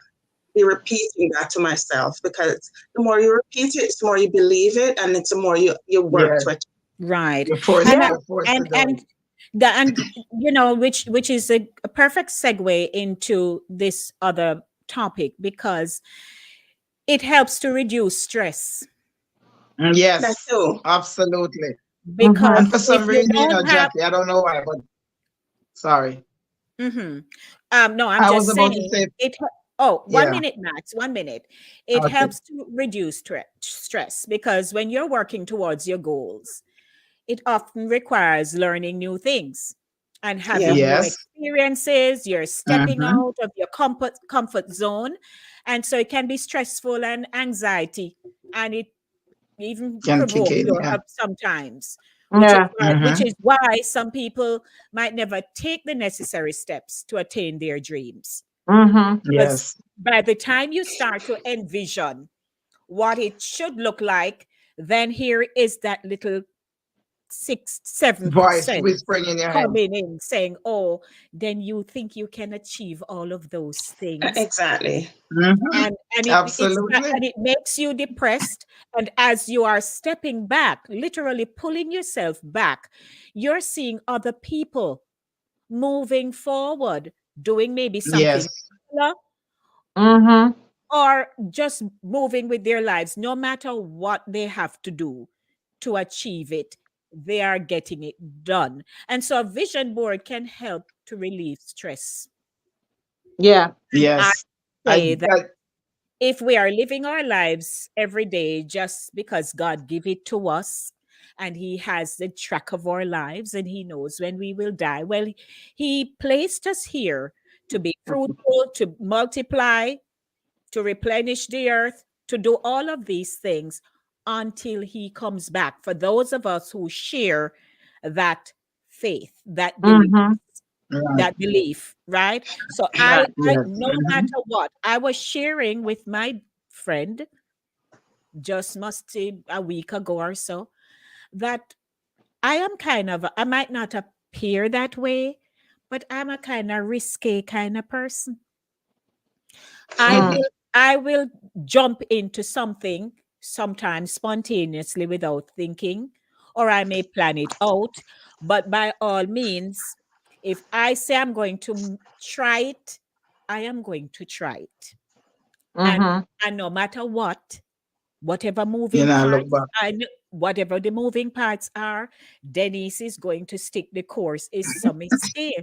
be repeating that to myself, because the more you repeat it, the more you believe it, and it's the more you work Yes. to achieve. Right. You force. And Yeah. You force and it down. and which is a perfect segue into this other topic, because it helps to reduce stress. That Yes. too. Absolutely. Because And Mhm. for if some you reason, don't have Jackie, I don't know why, but sorry. hmm no, I'm I was just about to saying say, oh, one yeah. minute, Max, 1 minute. It Okay. helps to reduce stress, because when you're working towards your goals, it often requires learning new things and Yeah. having new Yes. experiences. You're stepping Mm-hmm. out of your comfort zone. And so it can be stressful and anxiety, and it even Can kick provoke in. your Yeah. up sometimes, Yeah. which Mm-hmm. is why some people might never take the necessary steps to attain their dreams. Mhm. Because Yes. by the time you start to envision what it should look like, then here is that little sixth, seventh Voice sense whispering in your head. coming in saying, oh, then you think you can achieve all of those things. Exactly. Mm-hmm. And Absolutely. and it makes you depressed. And as you are stepping back, literally pulling yourself back, you're seeing other people moving forward, doing maybe something Yes. similar, Mhm. or just moving with their lives, no matter what they have to do to achieve it, they are getting it done. And so a vision board can help to relieve stress. Yeah. And I Yes. say that I if we are living our lives every day just because God give it to us, and he has the track of our lives, and he knows when we will die, well, he placed us here to be fruitful, to multiply, to replenish the earth, to do all of these things until he comes back. For those of us who share that faith, Mhm. right. that belief, right? So Right. I Yes. no Mm-hmm. matter what, I was sharing with my friend just must say a week ago or so that I might not appear that way, but I'm a kind of risque kind of person. I Mm. will I will jump into something sometimes spontaneously without thinking, or I may plan it out. But by all means, if I say I'm going to try it, I am going to try it. And Mm-hmm. and no matter what, whatever You moving know, look parts back. whatever the moving parts are, Denise is going to stick the course. Is some is stay.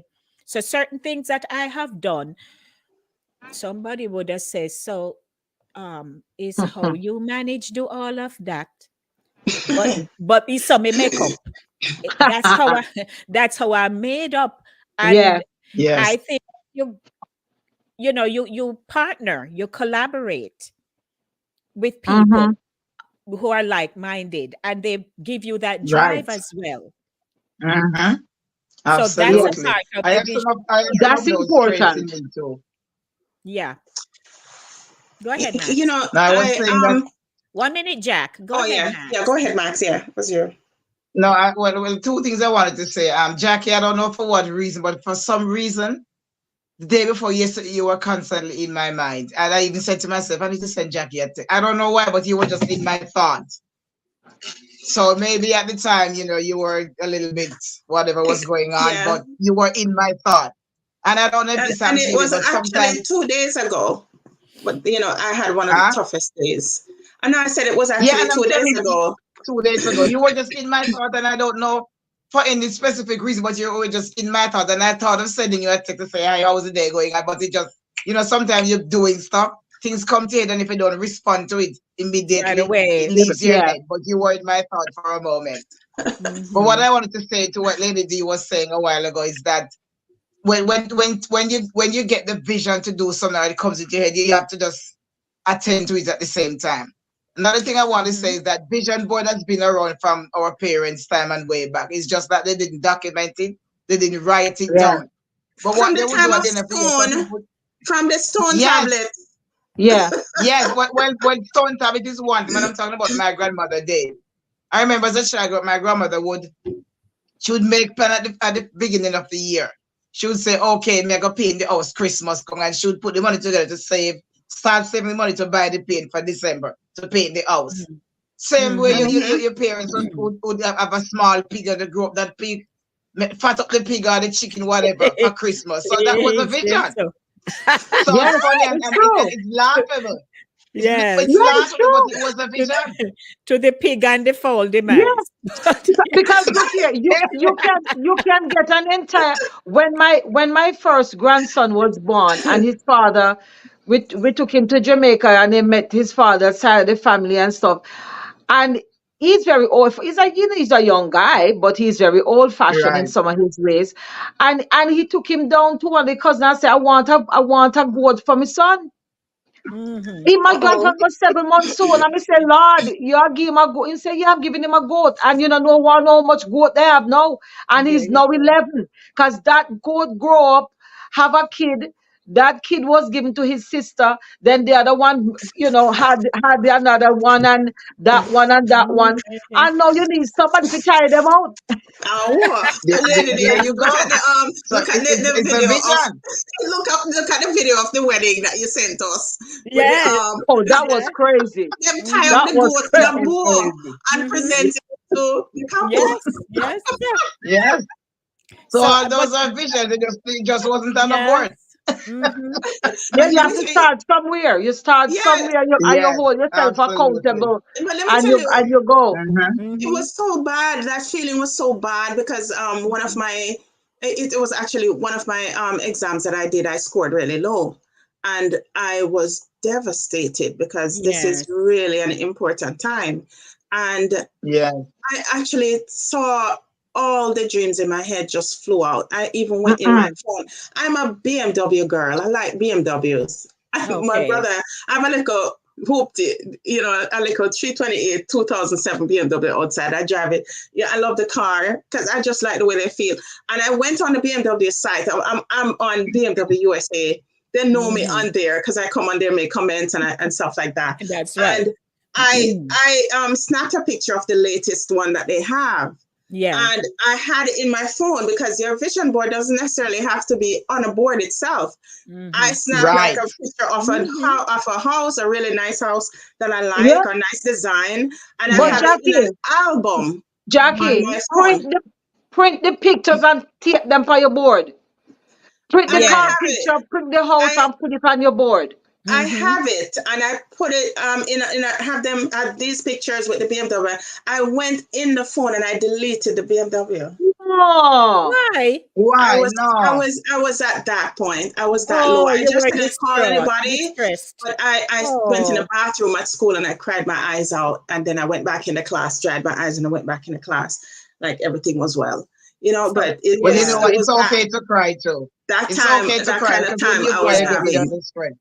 So certain things that I have done, somebody would have said, so is how you manage do all of that. But it's some makeup. That's how I that's how I made up. Yeah. And Yes. I think you you partner, you collaborate with people Mm-hmm. who are like-minded, and they give you that drive Right. as well. Mm-hmm. So that's a Yeah. Absolutely. part of the vision. I have some That's of those traits in important. me too. Yeah. Go ahead, You Max. know, Now I was I saying that 1 minute, Jack. Go oh ahead, yeah, go Max. ahead, Max. Yeah, what's your no, well, two things I wanted to say. Jackie, I don't know for what reason, but for some reason, the day before yesterday, you were constantly in my mind, and I even said to myself, I need to send Jackie a text. I don't know why, but you were just in my thoughts. So maybe at the time, you were a little bit whatever was going on, yeah? but you were in my thought, and I don't know if this And I'm it dreaming, was but actually sometimes, 2 days ago. But I had one of the huh? toughest days. And I said it was Yeah, actually and I'm 2 days telling you, ago. 2 days ago, you were just in my thought, and I don't know for any specific reason, but you were just in my thought, and I thought of sending you a text to say, "Hi, how's the day going?" But it just, sometimes you're doing stuff, things come to you, and if you don't respond to it Right immediately, it away. leaves your Yeah. head. But you were in my thought for a moment. But what Hmm. I wanted to say to what Lady D was saying a while ago is that when you get the vision to do something that comes into your head, you have to just attend to it at the same time. Another thing I want to say Hmm. is that vision board has been around from our parents' time and way back. It's just that they didn't document it, they didn't write it Yeah. down. But From what the they would do time at of the end of the year, some stone, people, from the stone yes, tablet. Yeah. yes. Well, stone tablet is one thing. When I'm talking about my grandmother day, I remember as a child, my grandmother she would make plan at the beginning of the year. She would say, okay, me I go paint the house Christmas come, and she would put the money together to start saving the money to buy the paint for December to paint the house. Same way Hmm. your parents would have a small pig and they grow up that pig, fat up the pig or the chicken, whatever, for Christmas. So that was a Yes, yes, vision. so. So it's Yes, funny and, it's and, it, and true. it's laughable. It's Yes. Yeah, it's laughable, but true. it was a To vision. the, to the pig and the fowl Yeah. demise. Because look here, you can get an entire when my first grandson was born and his father, we took him to Jamaica and he met his father's side of the family and stuff. And he's very old. He's a young guy, but he's very old fashioned in Right. some of his ways. And he took him down to one of the cousins and said, I want a goat for my son. Hmm. My Uh-oh. grandson was 7 months old. And I said, Lord, you are giving him a goat. He said, yeah, I'm giving him a goat. And no one know how much goat they have now. And There he's you now go. 11. Because that goat grow up, have a kid. That kid was given to his sister. Then the other one, had the another one and that one and that one. And now you need somebody to carry them out. Oh, lady There there, you look at go. the So look at the it's a video of vision. look at the video of the wedding that you sent us with the Yes. Oh, that was Yes. crazy. them tie up Hmm. That the was goat in Yeah. a crazy, bow crazy. and Hmm. present it to the couple. Yes. Yes. Yes. So So, all but those are visions. It just wasn't on the yes. board. Hmm. Yeah, And you let have me to tell you, start somewhere. You start yeah, somewhere, and you Yes, hold yourself absolutely. accountable, but let me and tell you you, and you go. Mm-hmm. it Hmm. was so bad. That feeling was so bad because one of my it was actually one of my exams that I did. I scored really low, and I was devastated because this is Yes. really an important time, and Yes. I actually saw all the dreams in my head just flew out. I even went in my Mm-mm. phone. I'm a BMW girl. I like BMWs. My Okay. brother, I have a little hooped it, a little 328 2007 BMW outside. I drive it. Yeah, I love the car because I just like the way they feel. And I went on the BMW site. I'm on BMW USA. They know me Hmm. on there because I come on there, make comments and stuff like that. That's right. And I snapped a picture of the latest one that they have. Yeah. And I had it in my phone because your vision board doesn't necessarily have to be on a board itself. I snapped like a picture of a house, a really nice house that I like, a nice design, and I But have it in an Jackie, album on Jackie, my phone. print the pictures and tape them for your board. Print the And I Yeah. car have it. picture, print the house I and put it on your board. I have it, and I put it have them at these pictures with the BMW. I went in the phone and I deleted the BMW. Oh, Why? I Why? was I No. was I was at that point. I was that low. Oh, I you just were didn't call anybody, distressed. but I went in the Oh, bathroom at school and I cried my eyes out, and then I went back in the class, dried my eyes, and I went back in the class like everything was well, so But it Well, you was know yeah. what? it was It's okay to cry too. that It's time, okay to that cry kind of because when time you I cry, was you get rid of having. the stress.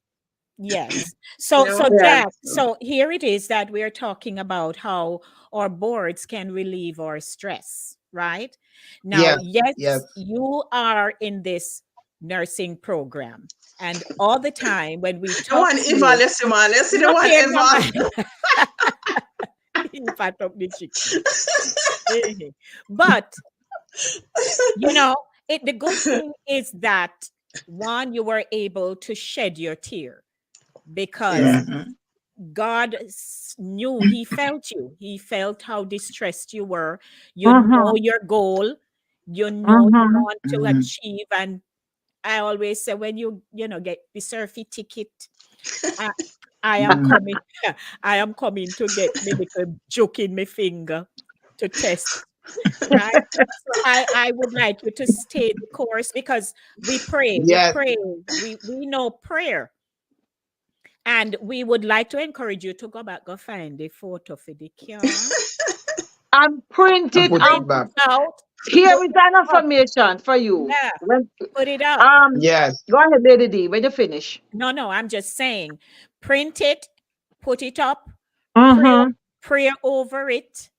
Yes. So Yeah. Jack, so here it is that we're talking about how our boards can relieve our stress, right? Now, Yes. yes, Yes. you are in this nursing program, and all the time when we The talk one to Eva, you, let's see, man. Let's see the look one here, Eva. if I talk the chicken. But the good thing is that one, you were able to shed your tear because Yeah. Mhm. God knew, He felt you. He felt how distressed you were. You know uh-huh, your goal. You know you uh-huh. want to Mhm. achieve. And I always say, when you get the surfy ticket, I, I am Mhm. coming. I am coming to get me little joke in my finger to test, right? So I would like you to stay the course because we pray. We Yes. pray. We know prayer. And we would like to encourage you to go back, go find the photo for the car. And print And it put Print it and back. it out, here put is it an up. affirmation for you. Yeah, put it up. Um, Yes. go ahead, Lady D, when you finish. No, I'm just saying, print it, put it up, pray, Mm-hmm. pray over it.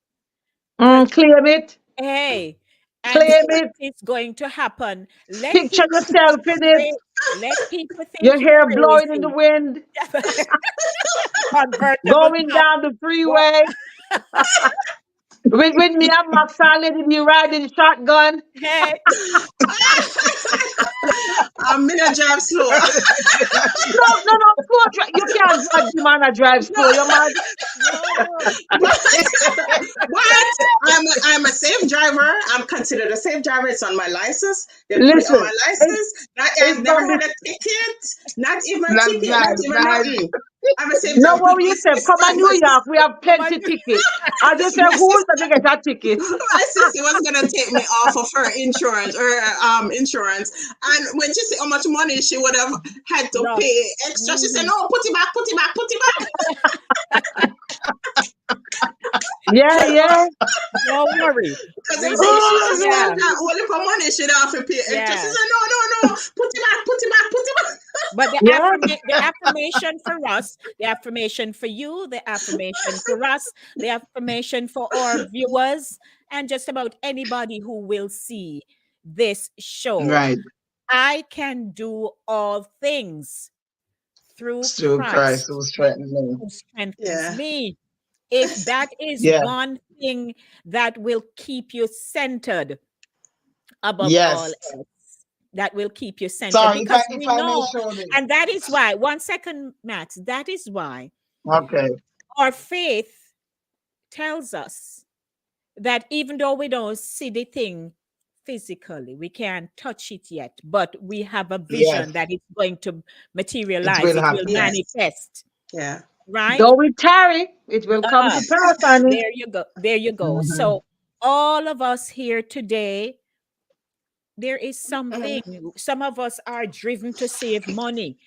Because, Claim it, hey, and claim see it, what is going to happen. Let picture people think yourself you in it, crazy. Let people your think you hair blowing in the crazy. wind, Convertible going top. down the What? freeway. With me and Max letting me riding shotgun. Hey, I'm gonna drive slow. No, no, no, slow drive. You can't judge the man that drive slow. You mad? no. But I'm a safe driver. I'm considered a safe driver. It's on my license. They put it on Listen, my it's license. I've it's never from had the a ticket. Not even a That's ticket. Not nice. even Nice. nothing. I'm a safe no driver. worry yourself. Come on, New My York. We have Come on. plenty tickets. I just say my who's sister, going to get a ticket? my sister was gonna take me off of her insurance or insurance, and when she said how much money she would have had to Rough. pay extra, she said, Mhm. "No, put it back, put it back, put it back." Yeah, yeah. Don't worry. Because We if know. she Oh, just said Yeah. that only for money, she'd have to pay extra. She Yeah. said, "No, no, put it back, put it back, put it back." But Yeah. the affirmation for us, the affirmation for you, the affirmation for us, the affirmation for our viewers, and just about anybody who will see this show. right. I can do all things through Still Christ Christ who strengthens me. who strengthens Yeah. me. If that is Yeah. one thing that will keep you centered above all Yes. else, that will keep you centered, Sorry because if we I may know, show this. and that is why, 1 second, Max, that is why Okay. our faith tells us that even though we don't see the thing physically, we can't touch it yet, but we have a Yes. vision that it's going to It materialize, will it will happen. Yes. manifest, Yeah. right? Though we tarry, it will come Ah, to pass, honey. there you go. There you go. Mhm. So, all of us here today, there is Mhm. something. Some of us are driven to save money,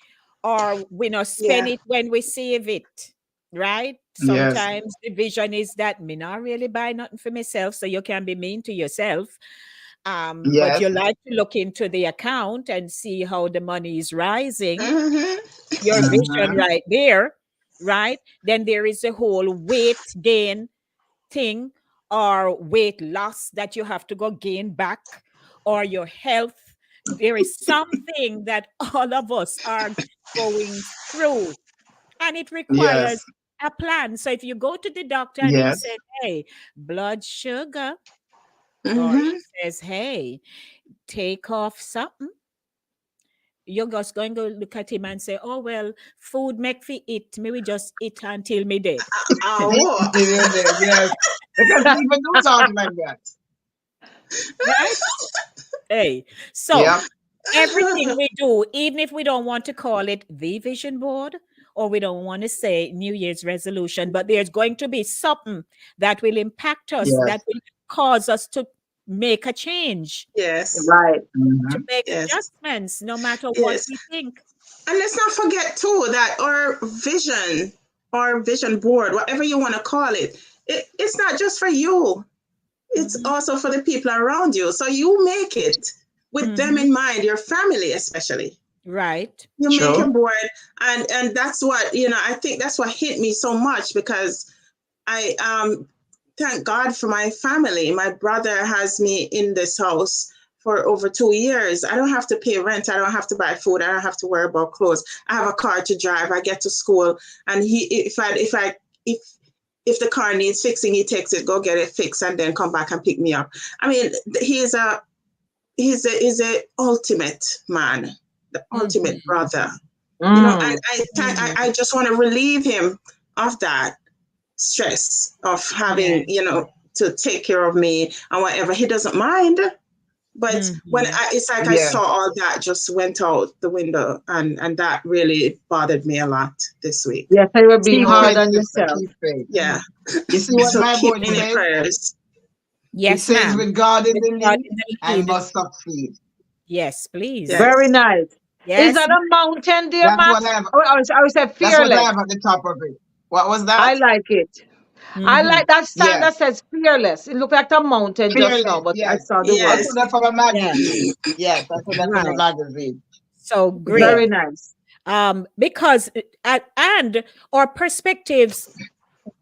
or we not spend Yeah. it when we save it, right? Yes. Sometimes the vision is that me not really buy nothing for myself, so you can be mean to yourself. But Yes. you like to look into the account and see how the money is rising. Mhm. Your vision Mhm. right there, right? Then there is a whole weight gain thing, or weight loss that you have to go gain back, or your health. There is something that all of us are going through, and it requires Yes. a plan. So if you go to the doctor and he Yes. said, hey, blood sugar, or Mm-hmm. he says, hey, take off something, you're just going to look at him and say, oh, well, food make me eat. Me we just eat until me dead. Oh, Yes. Because people do talk like that. Right? Hey. So Yep. everything we do, even if we don't want to call it the vision board or we don't want to say New Year's resolution, but there's going to be something that will impact us, Yes. that will cause us to make a change, yes, Right. to Mhm. make yes, adjustments, no matter what yes. we think. And let's not forget too that our vision board, whatever you want to call it, it's not just for you. It's Mhm. also for the people around you. So you make it with them Mhm. in mind, your family especially. Right. You make a True. board, and that's what I think that's what hit me so much because I thank God for my family. My brother has me in this house for over 2 years. I don't have to pay rent. I don't have to buy food. I don't have to worry about clothes. I have a car to drive. I get to school, and if the car needs fixing, he takes it, go get it fixed, and then come back and pick me up. I mean, he's a ultimate man, the ultimate Mhm. brother. And Mm. I just want to relieve him of that stress of Yeah. having, to take care of me and whatever. He doesn't mind. But Mhm. it's like I Yes. saw all that just went out the window, and that really bothered me a lot this week. Yes, you were being Keep So hard faith, on sister. yourself. Keep faith. yeah, You see what so my keep board me in your says? prayers. It Yes, says, ma'am. with God in With the God lead, in the I lead. must succeed. Yes, please. Very Yes, nice. Is Yes, that a mountain, dear That's what Max? I have. I would say That's what I fearless. have at the top of it. What was I that? like it. I mm-hmm. like that sign Yes. that says fearless. It looked like a mountain just now, Fearless. but I Yes. saw the I word. saw yes, that from a Yeah, magazine. Yes, I saw that from a right. magazine. So great. Yes. Very nice. Because and our perspectives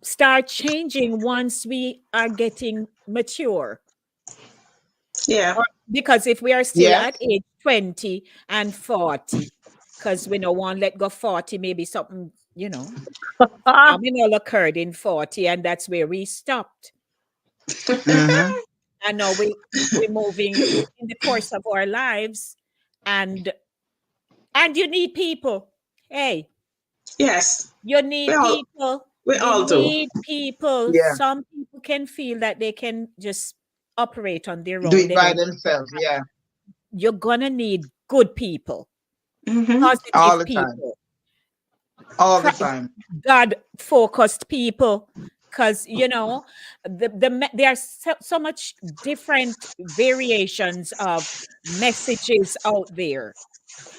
start changing once we are getting mature. yeah, Or because if we are still Yes. at age 20 and 40, because we don't want let go 40, maybe something, Ah, phenomenal occurred in 40, and that's where we stopped. Mm-hmm. And now we're moving in the course of our lives, and you need people. Hey, yes. you We need all people. we You all do. need people. Yeah. Some people can feel that they can just operate on their Do own. it They by don't need your themselves. help. Yeah. You're gonna need good people, Hmm. All positive the time. people, All the time. God focused people. Because there are so much different variations of messages out there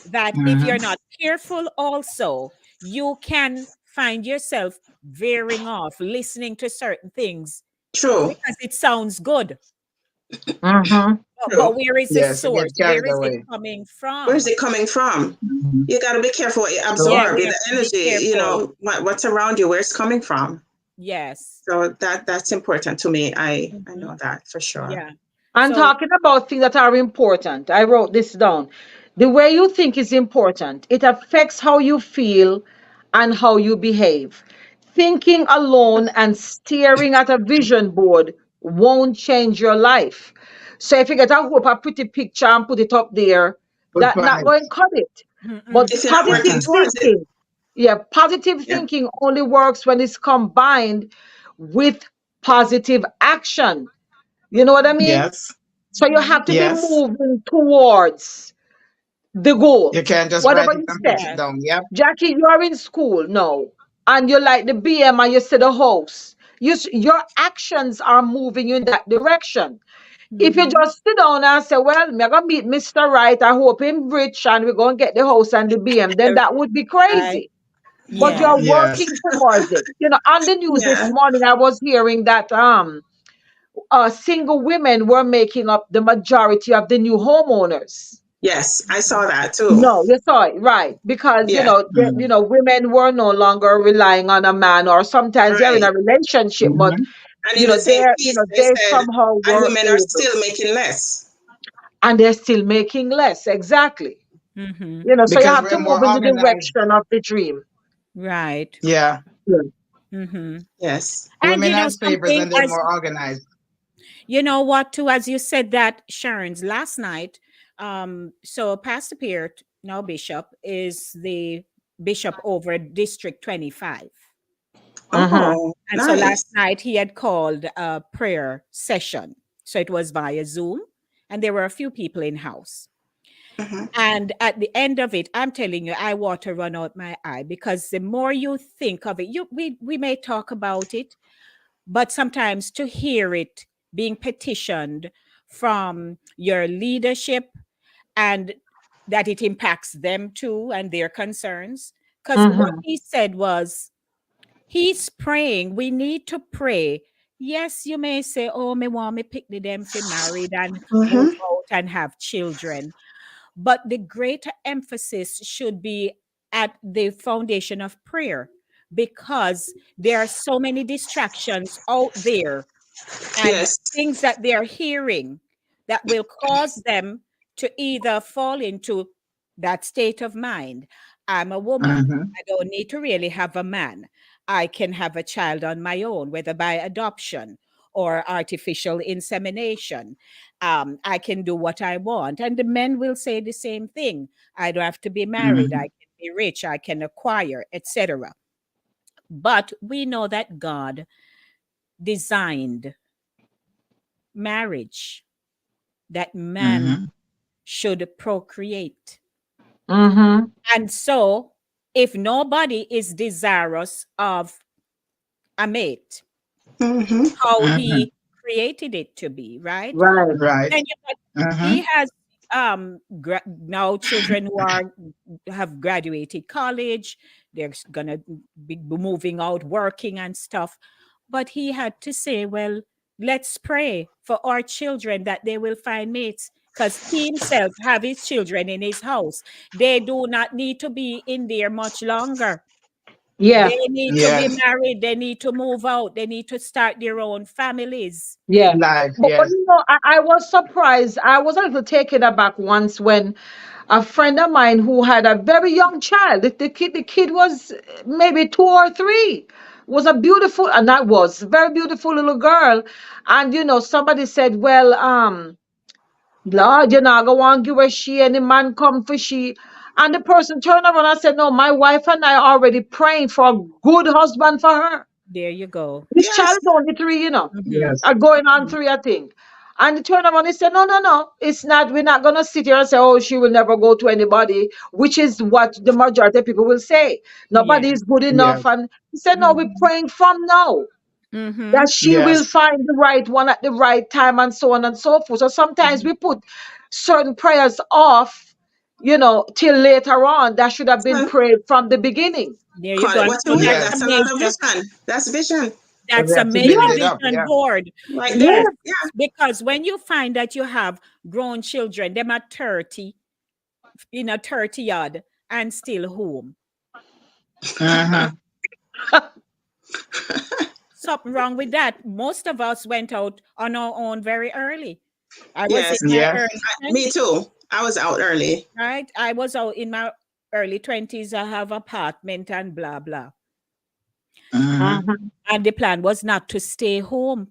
that if Mm-hmm. you're not careful also, you can find yourself veering off, listening to certain things True, because it sounds good. mm-hmm. But true. where is the Yes. They source? get Where carried is it away. coming Where's from? it coming from? Mm-hmm. You got to be careful what you True. Yeah, absorb, we the have to be energy, careful. what's around you, where it's coming from. Yes. So that's important to me. I Mhm. know that for sure. Yeah. And So, talking about things that are important, I wrote this down. The way you think is important. It affects how you feel and how you behave. Thinking alone and staring at a vision board won't change your life. So if you get a pretty picture and put it up there, Good that not point. going to cut it. mm-mm, But If you're not positive working Mm-mm. towards it, thinking, yeah, positive yeah. thinking only works when it's combined with positive action. You know what I mean? Yes. So you mhm, have to be Yes. moving towards the goal, You can't just whatever write it you and said. put it yeah. down. Yep. Jackie, you are in school now, and you like the BM and you see the house. Your actions are moving you in that direction. If you Mhm. just sit down and say, well, I'm going to meet Mr. Right, I hope him rich, and we're going to get the house and the BM, then that would be Right. crazy. But Yeah. you're Yes. working towards it. On the news this Yeah. morning, I was hearing that single women were making up the majority of the new homeowners. Yes, I saw that too. No, you saw it right because Yeah. Mm-hmm. women were no longer relying on a man, or sometimes they're in Right. a relationship, but Mm-hmm. And in the same piece, they they said, somehow and were women are able, still making less. and they're still making less. Exactly. Mhm. So you Because have to we're move more in the organized. direction of the dream. Right. Yeah. Yeah. Mhm. Yes. And Women have papers something and they're as more organized. You know what, too, as you said that, Sharon's last night, so Pastor Peart, now Bishop, is the bishop over District 25. Mm-hmm. Oh, And so last nice. night he had called a prayer session. So it was via Zoom, and there were a few people in house. Mm-hmm. And at the end of it, I'm telling you, I water run out my eye, because the more you think of it, we may talk about it, but sometimes to hear it being petitioned from your leadership, and that it impacts them too and their concerns. Because what Mm-hmm. he said was, he's praying. We need to pray. Yes, you may say, oh, me want me pick them for married and move Mm-hmm. out and have children. But the greater emphasis should be at the foundation of prayer, because there are so many distractions out there and Yes. things that they are hearing that will cause them to either fall into that state of mind. I'm a woman. Mm-hmm. I don't need to really have a man. I can have a child on my own, whether by adoption or artificial insemination. I can do what I want. And the men will say the same thing. I don't have to be married. I Mm-hmm. can be rich. I can acquire, etc. But we know that God designed marriage, that man Mm-hmm. should procreate. Mm-hmm. And so, if nobody is desirous of a mate, Mm-hmm. how Mm-hmm. he created it to be, right? Right. Right. Then you got, Mm-hmm. he has now children who are have graduated college, they're gonna be moving out working and stuff, but he had to say, well, let's pray for our children that they will find mates, because he himself have his children in his house. They do not need to be in there much longer. Yeah. They need to be Yes. married, they need to move out, they need to start their own families. Yeah. Life. But Yes. you know, I was surprised. I was a little taken aback once when a friend of mine who had a very young child, the kid was maybe 2 or 3, was a beautiful, and that was a very beautiful little girl. And you know, somebody said, well, Lord, you know, go on give her she and the man come for she. And the person turned around and said, no, my wife and I are already praying for a good husband for her. There you go. This child Yes. is only 3, you know, Mhm, Yes. are going on mhm. 3, I think. And he turned around and said, no, no, no, it's not. We're not going to sit here and say, oh, she will never go to anybody, which is what the majority of people will say. Yeah. Nobody is good enough. Yes. And he said, no, we're Mhm, praying from now mhm. that she will Yes. find the right one at the right time and so on and so forth. So sometimes Mhm. we put certain prayers off, you know, till later on. That should have been So prayed from the beginning. There you call go. it And what you so will. that's Yes. a That's another major, vision. That's vision So we that's a have to major build Yeah, it up. vision Yeah. board. right Yes, there. yeah, Yeah. because when you find that you have grown children, them at 30, in a 30 yard, and still home. Mm-hmm. Something wrong with that. Most of us went out on our own very early. I was in Yes. my Yes. early Me 20s, too. I was out early. right? I was out in my early 20s. I have apartment and blah blah. Mm-hmm. mhm. And the plan was not to stay home.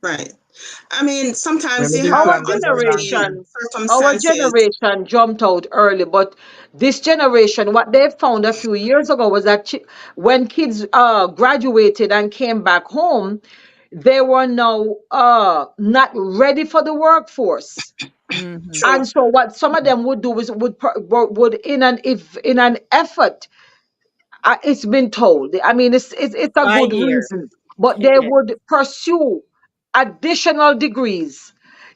Right. I mean, sometimes you Limited have our plan for the long unforeseen term. generation our circumstances. generation jumped out early, but this generation, what they found a few years ago was that when kids graduated and came back home, they were now not ready for the workforce. Mhm. True. And so what some of them would do is would in an if in an effort, it's been told, I mean, it's a Five good years. reason, but they Yes. would pursue additional degrees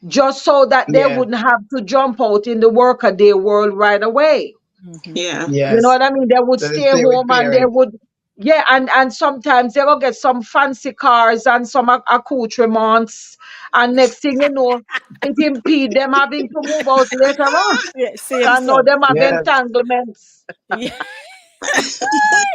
just so that they Yes. wouldn't have to jump out in the workaday world right away. Mhm. Yeah. You know Yes. what I mean? They would So they stay stay with home and they parents. would, yeah, and sometimes they will get some fancy cars and some accoutrements, and next thing you know, it impede them having to move out later on. Yeah, same I know so. them have Yes. entanglements. Yeah.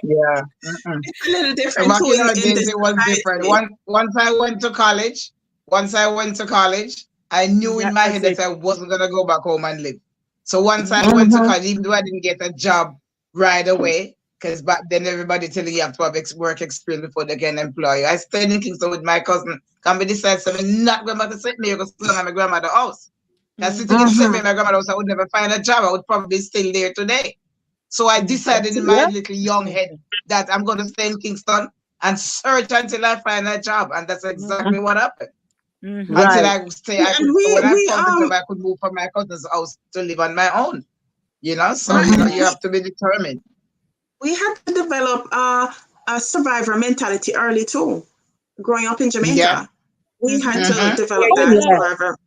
Yeah. Mm-mm. It's a little different Back too in our in days, this it was different. society. Once I went to college, I knew in That my was head that it. I wasn't gonna go back home and live. So once I Mhm. went to Mm-hmm. college, even though I didn't get a job right away, Because back then everybody telling you have to have work experience before they can employ you. I stayed in Kingston with my cousin. Can be decided so I'm not going to sit me because long at my grandmother's house. Because sitting in sit me at my grandmother's house, I would never find a job. I would probably be still there today. So I decided in my little young head that I'm going to stay in Kingston and search until I find a job. And that's exactly what happened. Until I stay, when I found the job, I could move from my cousin's house to live on my own. You know, so you know, you have to be determined. We had to develop a survivor mentality early too. Growing up in Jamaica, we had to develop that survivor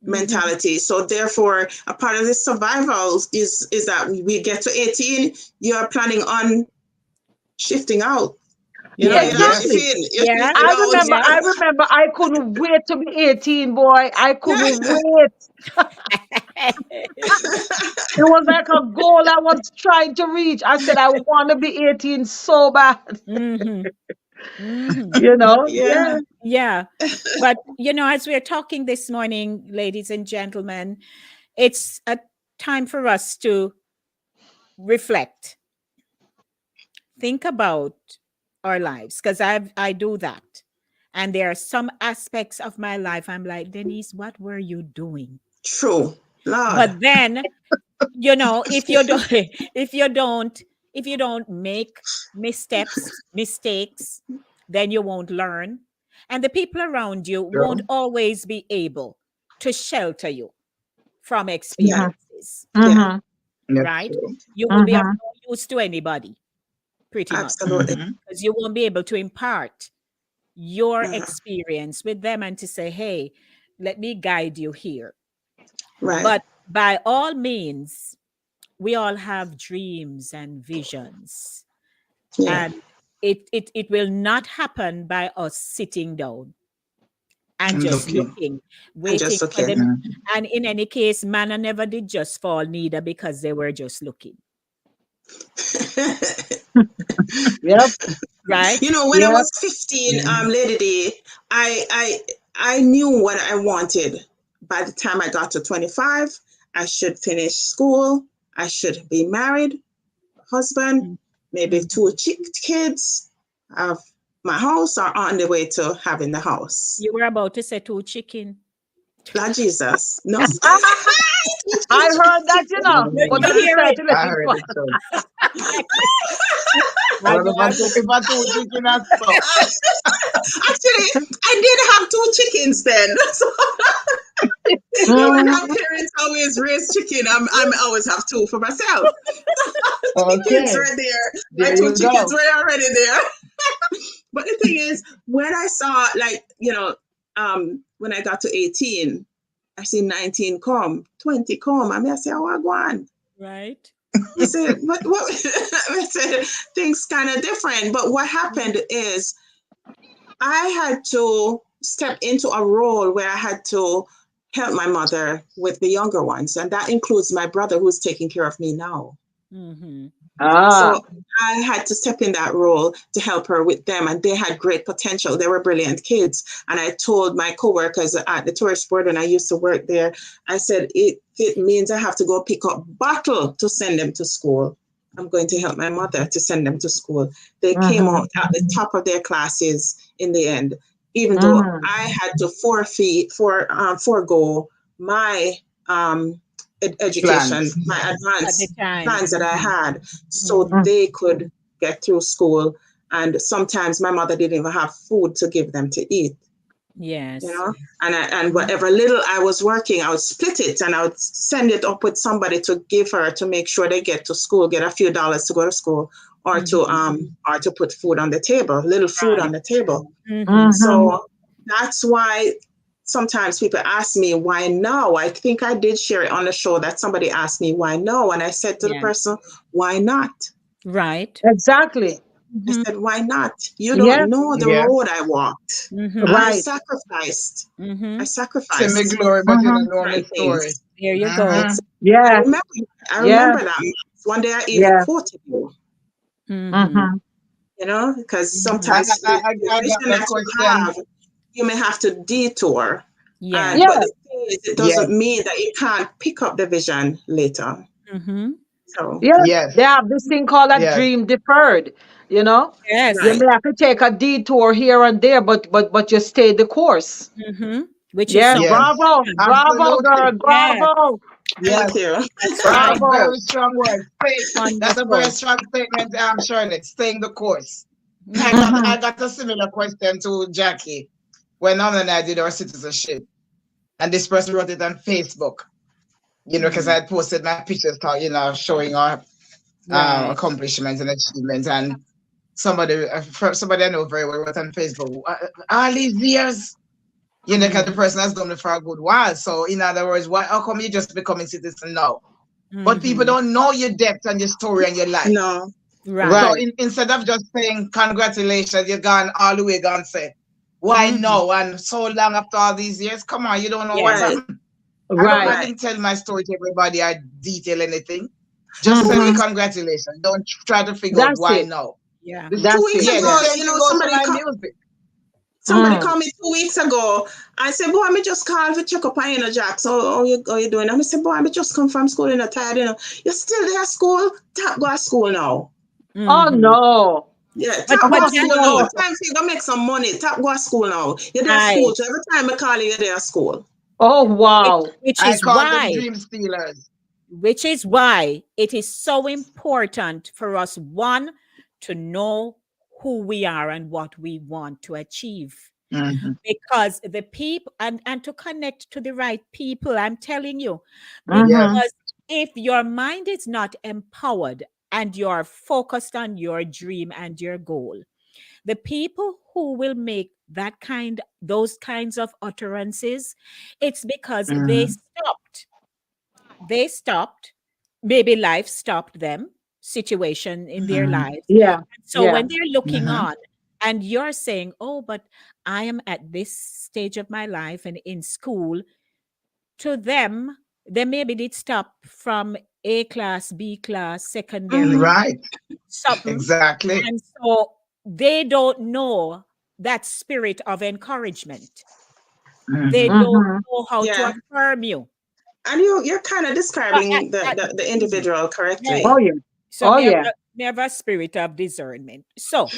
mentality. So therefore, a part of this survival is that we get to 18, you are planning on shifting out. You know, exactly. I remember I couldn't wait to be 18, boy. I couldn't wait. It was like a goal I was trying to reach. I said I want to be 18 so bad. You know? Yeah. But, you know, as we're talking this morning, ladies and gentlemen, it's a time for us to reflect. Think about our lives, because I do that. And there are some aspects of my life I'm like, Denise, what were you doing? True. Lord. But then, you know, if you don't make mistakes, then you won't learn. And the people around you won't always be able to shelter you from experiences. Right? You will be of no use to anybody, pretty much. Absolutely. Because you won't be able to impart your experience with them and to say, hey, let me guide you here. Right. But by all means, we all have dreams and visions. And it will not happen by us sitting down and just looking, waiting for them. And in any case, manna never did just fall neither, because they were just looking. Right. You know, when I was 15, Lady D, I knew what I wanted. By the time I got to 25, I should finish school. I should be married, husband, maybe 2 kids, have my house, or on the way to having the house. You were about to say 2 chicken. Lord Jesus, no. I heard that, you know. But I decided to let I it heard go. it too. Actually, I did have 2 chickens then. Even how parents always raise chicken, I'm always have 2 for myself. Chickens right there. My 2 chickens were already there. But the thing is, when I saw, like, you know, when I got to 18, I see 19 come, 20 come. I mean, I say, oh, I go on. Right. I said, what? I said, things kind of different. But what happened is I had to step into a role where I had to help my mother with the younger ones. And that includes my brother, who's taking care of me now. So I had to step in that role to help her with them. And they had great potential. They were brilliant kids. And I told my coworkers at the tourist board when I used to work there, I said, it means I have to go pick up bottle to send them to school. I'm going to help my mother to send them to school. They came out at the top of their classes in the end, even though I had to forego my education, my advanced plans that I had, so they could get through school. And sometimes my mother didn't even have food to give them to eat. Yes. You know, and whatever little I was working, I would split it and I would send it up with somebody to give her to make sure they get to school, get a few dollars to go to school, or to put food on the table, little food on the table. So that's why sometimes people ask me, why now? I think I did share it on the show that somebody asked me, why no? And I said to the person, why not? Right. Exactly. I said, why not? You don't know the road I walked. I sacrificed. I sacrificed. Send me glory, but you don't know my story. There you go. Yeah. I remember that. One day I even quoted you. You know, because sometimes you may have to detour. But the thing is, it doesn't mean that you can't pick up the vision later. so. Yeah, Yes. they have this thing called a Yes. dream deferred. You know, Yes. you Right. may have to take a detour here and there, but you stay the course. Which is Yes, so Yes. bravo, important. bravo, girl, Absolutely. Yes, bravo, Yes. Thank you. that's That's right. a bravo. very strong word. Stay. That's a very Wonderful. strong statement, Charlotte. Staying the course. I Mm-hmm. got a similar question to Jackie when Mom and I did our citizenship, and this person wrote it on Facebook. Because I had posted my pictures, showing our Right. accomplishments and achievements, and somebody I know very well wrote on Facebook, all these years, because the person has done it for a good while. So, in other words, how come you just becoming citizen now? But people don't know your depth and your story and your life. No. Right. So Right. instead of just saying congratulations, you're gone all the way, gone say, why no? And so long after all these years, come on, you don't know what's Yeah. Right. happened. I Right. Right. didn't tell my story to everybody. I detail anything. Just send me Mm-hmm. congratulations. Don't try to figure out That's why it. no. Yeah. Two That's weeks it. Yeah, the Yeah. ago, same thing goes for my music. somebody Mm. called me 2 weeks ago. I said, boy, me just called to check up on you, Jack. So how you doing? I said, boy, I just come from school, tired, You're still there at school? Tap go to school now. Oh no. Yeah, But tap go to school now. Jackie, What time for you go make some money? Tap go to school now. You're there at right. school. So every time I call you, you're there at school. Oh Which, wow. which I is call them why, dream stealers. it is so important for us, one, to know who we are and what we want to achieve. Mm-hmm. Because the people and to connect to the right people, I'm telling you, Mm-hmm. Yes. because if your mind is not empowered and you're focused on your dream and your goal, the people who will make those kinds of utterances, it's because Mm-hmm. they stopped, maybe life stopped them, situation in their Mm-hmm. lives. Yeah. So Yeah. when they're looking Mm-hmm. on and you're saying, oh, but I am at this stage of my life and in school, to them, they maybe did stop from A class, B class, secondary, Right. something. Exactly. And so they don't know that spirit of encouragement. They Mm-hmm. don't Mm-hmm. know how to Yeah. affirm you. And you're kind of Uh, describing uh, the uh, individual right. Oh correctly. yeah. So Oh yeah. never a spirit of discernment. So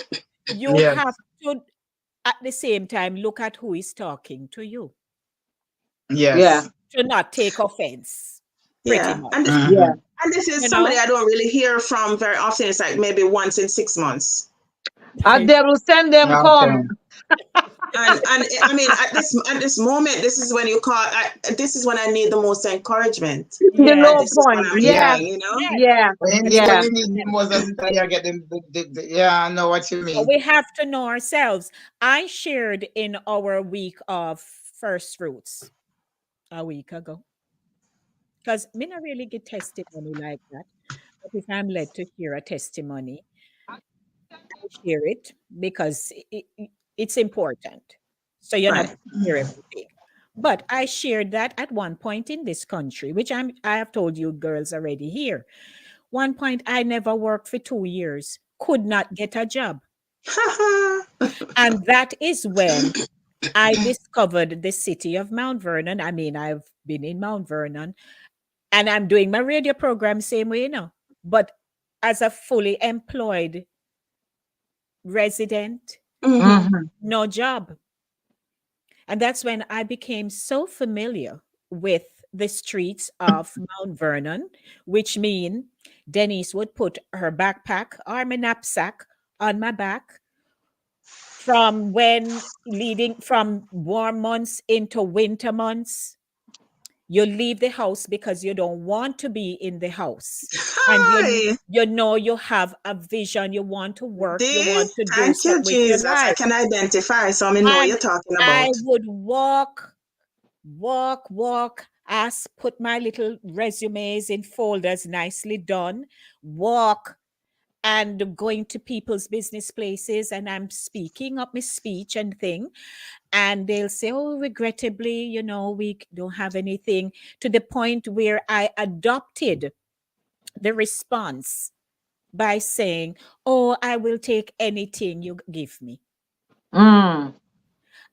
you Yes. have to, at the same time, look at who is talking to you Yeah. Yes. to not take offense, pretty Yeah. much. And Yeah. Mm-hmm. and this is You somebody know, I don't really hear from very often. It's like maybe once in 6 months. A devil send them Okay. come. And I mean at this moment, this is when this is when I need the most encouragement. The And yes, low this is what point. I'm Yeah. hearing. yes. Yeah. When Yeah. you need them was that you get them. Yeah, I know what you But mean. we have to know ourselves. I shared in our week of first fruits a week ago because me not really get testimony like that. But if I'm led to hear a testimony, I share it because it's important. So you're not Right. going to hear everything. But I shared that at one point in this country, which I have told you girls already here. One point I never worked for 2 years, could not get a job. And that is when I discovered the city of Mount Vernon. I mean, I've been in Mount Vernon and I'm doing my radio program same way, but as a fully employed resident, Mm-hmm. Mm-hmm. no job. And that's when I became so familiar with the streets of Mount Vernon, which mean Denise would put her backpack or my knapsack on my back from when leading from warm months into winter months. You leave the house because you don't want to be in the house. And Hi. you have a vision, you want to work, you Dee, want to do thank you, something with your Jesus. I life. can identify, so I know what And you're talking I about. would walk, ask, put my little resumes in folders nicely done, walk and going to people's business places and I'm speaking up my speech and thing. And they'll say, oh, regrettably, we don't have anything, to the point where I adopted the response by saying, oh, I will take anything you give me. Mm.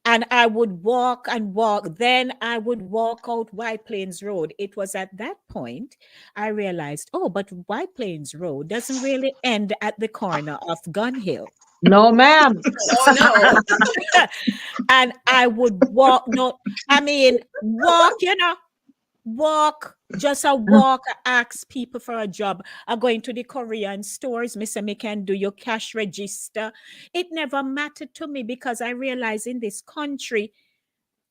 And I would walk and walk. Then I would walk out White Plains Road. It was at that point I realized, oh, but White Plains Road doesn't really end at the corner of Gun Hill. No, ma'am. Oh no. And I would walk, no, I mean, walk, walk, just a walk, ask people for a job. I go into the Korean stores, Mr. Me can do your cash register. It never mattered to me because I realize in this country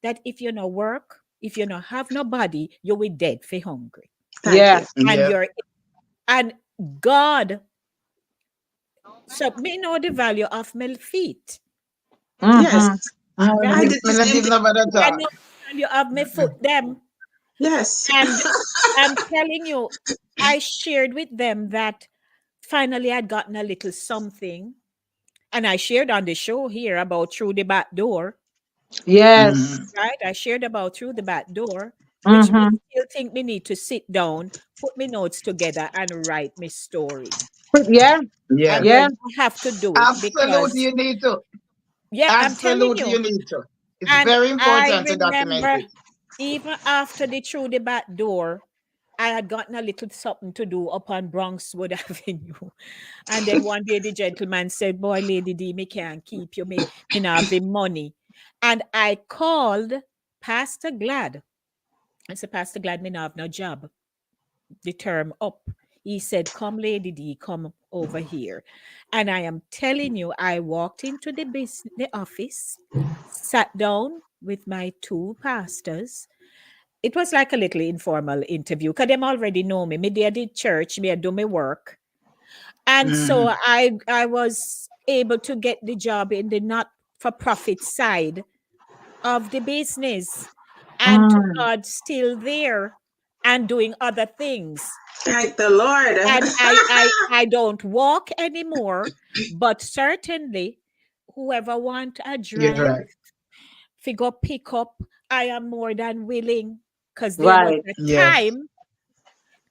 that if you no work, if you not have nobody, you will dead for hungry. Thank Yeah. you. And Yeah. and God, so me know the value of my feet. Yes. Mhm. I Right? did the Me not same give thing. nobody a I talk. know the value of my foot them. Yes. And I'm telling you, I shared with them that finally I'd gotten a little something. And I shared on the show here about through the back door, Yes. right? I shared about through the back door, which me Mhm. still think me need to sit down, put my notes together and write my story. Yeah. Yes. I'm Yeah. going to have to do it Absolutely, because, you need to. yeah, I'm telling Absolutely, you. you need to. It's And very I important to document remember it. even after the through the back door, I had gotten a little something to do upon Bronxwood Avenue. And then one day the gentleman said, boy, Lady D, me can't keep you, me not have the money. And I called Pastor Glad. I said, Pastor Glad, me not have no job. The term up. He said, come, Lady D, come over here. And I am telling you, I walked into the office, sat down with my two pastors. It was like a little informal interview because them already know me. Me there did church, me I do my work. And so Mhm. I was able to get the job in the not for profit side of the business. And to Mm. God still there and doing other things. Thank the Lord. And I don't walk anymore, but certainly whoever want a You're drive, right. figure pick up, I am more than willing. Because there was Right. a Yes. time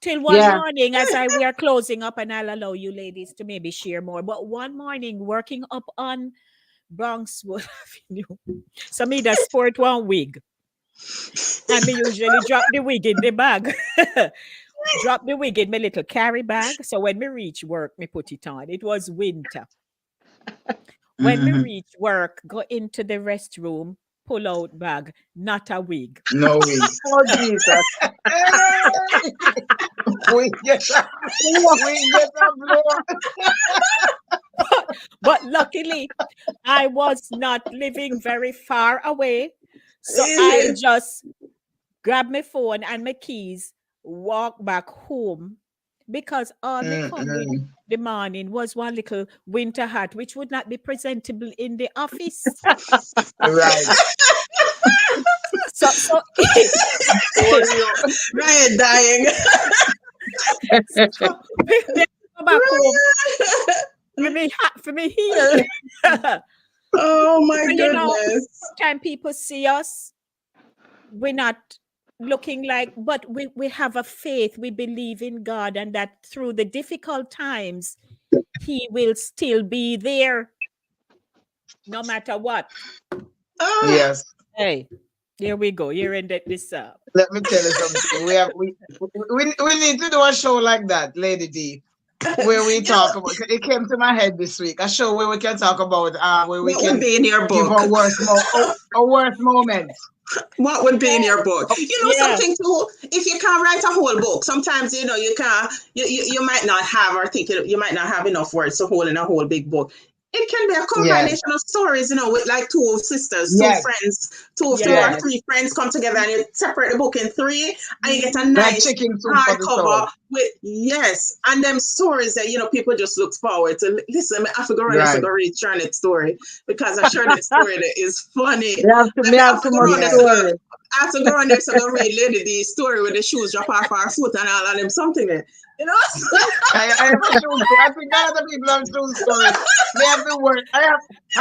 till one Yeah. morning as we are closing up, and I'll allow you ladies to maybe share more. But one morning working up on Bronxwood Avenue, so me that sport one wig. And me usually drop the wig in the bag. Drop the wig in my little carry bag. So when me reach work, me put it on. It was winter. When me Mhm. reach work, go into the restroom, pull out bag, not a wig. No way. Oh, Jesus. we get a, we get a blow. But luckily, I was not living very far away. So I just grabbed my phone and my keys, walk back home because all me come with Mm-mm. the morning was one little winter hat, which would not be presentable in the office. Right. So For you. Ryan dying. so me go back home for me here. Oh my So, goodness. sometimes people see us, we're not looking like, but we have a faith, we believe in God, and that through the difficult times, He will still be there no matter what. Oh, Yes. Hey, here we go. You're in this Let me tell you something. We need to do a show like that, Lady D, where we you know, talk about. It came to my head this week. A show where we can talk about where we what would can be in your give book? our worst moments. What would be in your book? Oh, You know yeah. something too. If you can't write a whole book, sometimes you can. You might not have, or think you might not have enough words to hold in a whole big book. It can be a yes. combination of stories, with like two sisters, two Yes. friends, two or Yes. Yes. three friends come together, and you separate the book in three, and you get a Mhm. Like nice chicken soup for the hardcover soul. with, yes, and them stories that people just look forward to. Listen, I have to go run this and Right. go read Charlotte's story, because I'm sure that story that is funny. Me I have have too to go much around Yes. this and go, story. I have to go around there to go read Lady D's story with the shoes drop off our foot and all of them something there. You know? I have a shoe story. I think a lot of people have shoe stories. They have the worst. I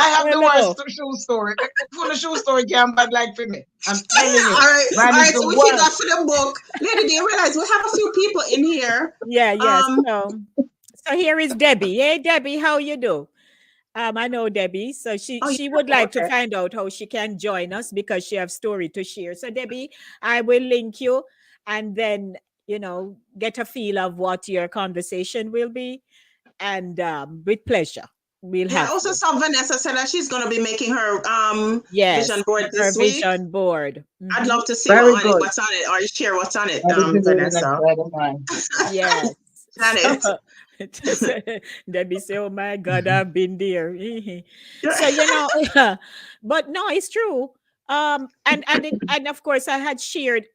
have the Hello. worst shoe story. Full of shoe story can bad like for me. I'm telling you. All right. Man, All it's right. the So we keep that worst. for the book. Lady D, you realize we have a few people in here. Yeah, yes. Um, So here is Debbie. Hey Debbie, how you do? I know Debbie, so she Oh, she yeah. would like to Okay. find out how she can join us because she have story to share. So Debbie, I will link you, and then get a feel of what your conversation will be, and with pleasure we'll Yeah. have Also, you. saw Vanessa said that she's gonna be making her vision Yes, board her this week. vision board. I'd love to see Very good. what's on it, or you share what's on it, I will do it next Vanessa. Friday morning. Yes. Janet. So, Debbie say, "Oh my God, I've been there." So but no, it's true. And of course, I had shared.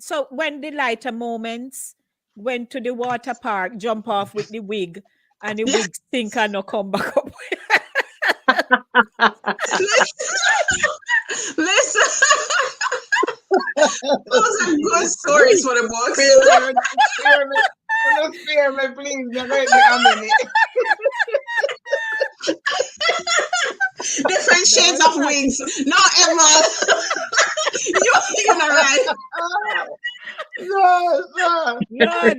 So when the lighter moments went to the water park, jump off with the wig, and the wig stink and no come back up. Listen, those are good stories for the books. Spare me, please. You're going to be a minute. Different shades of wigs. Not Emma. You're not right. No, sir. Lord.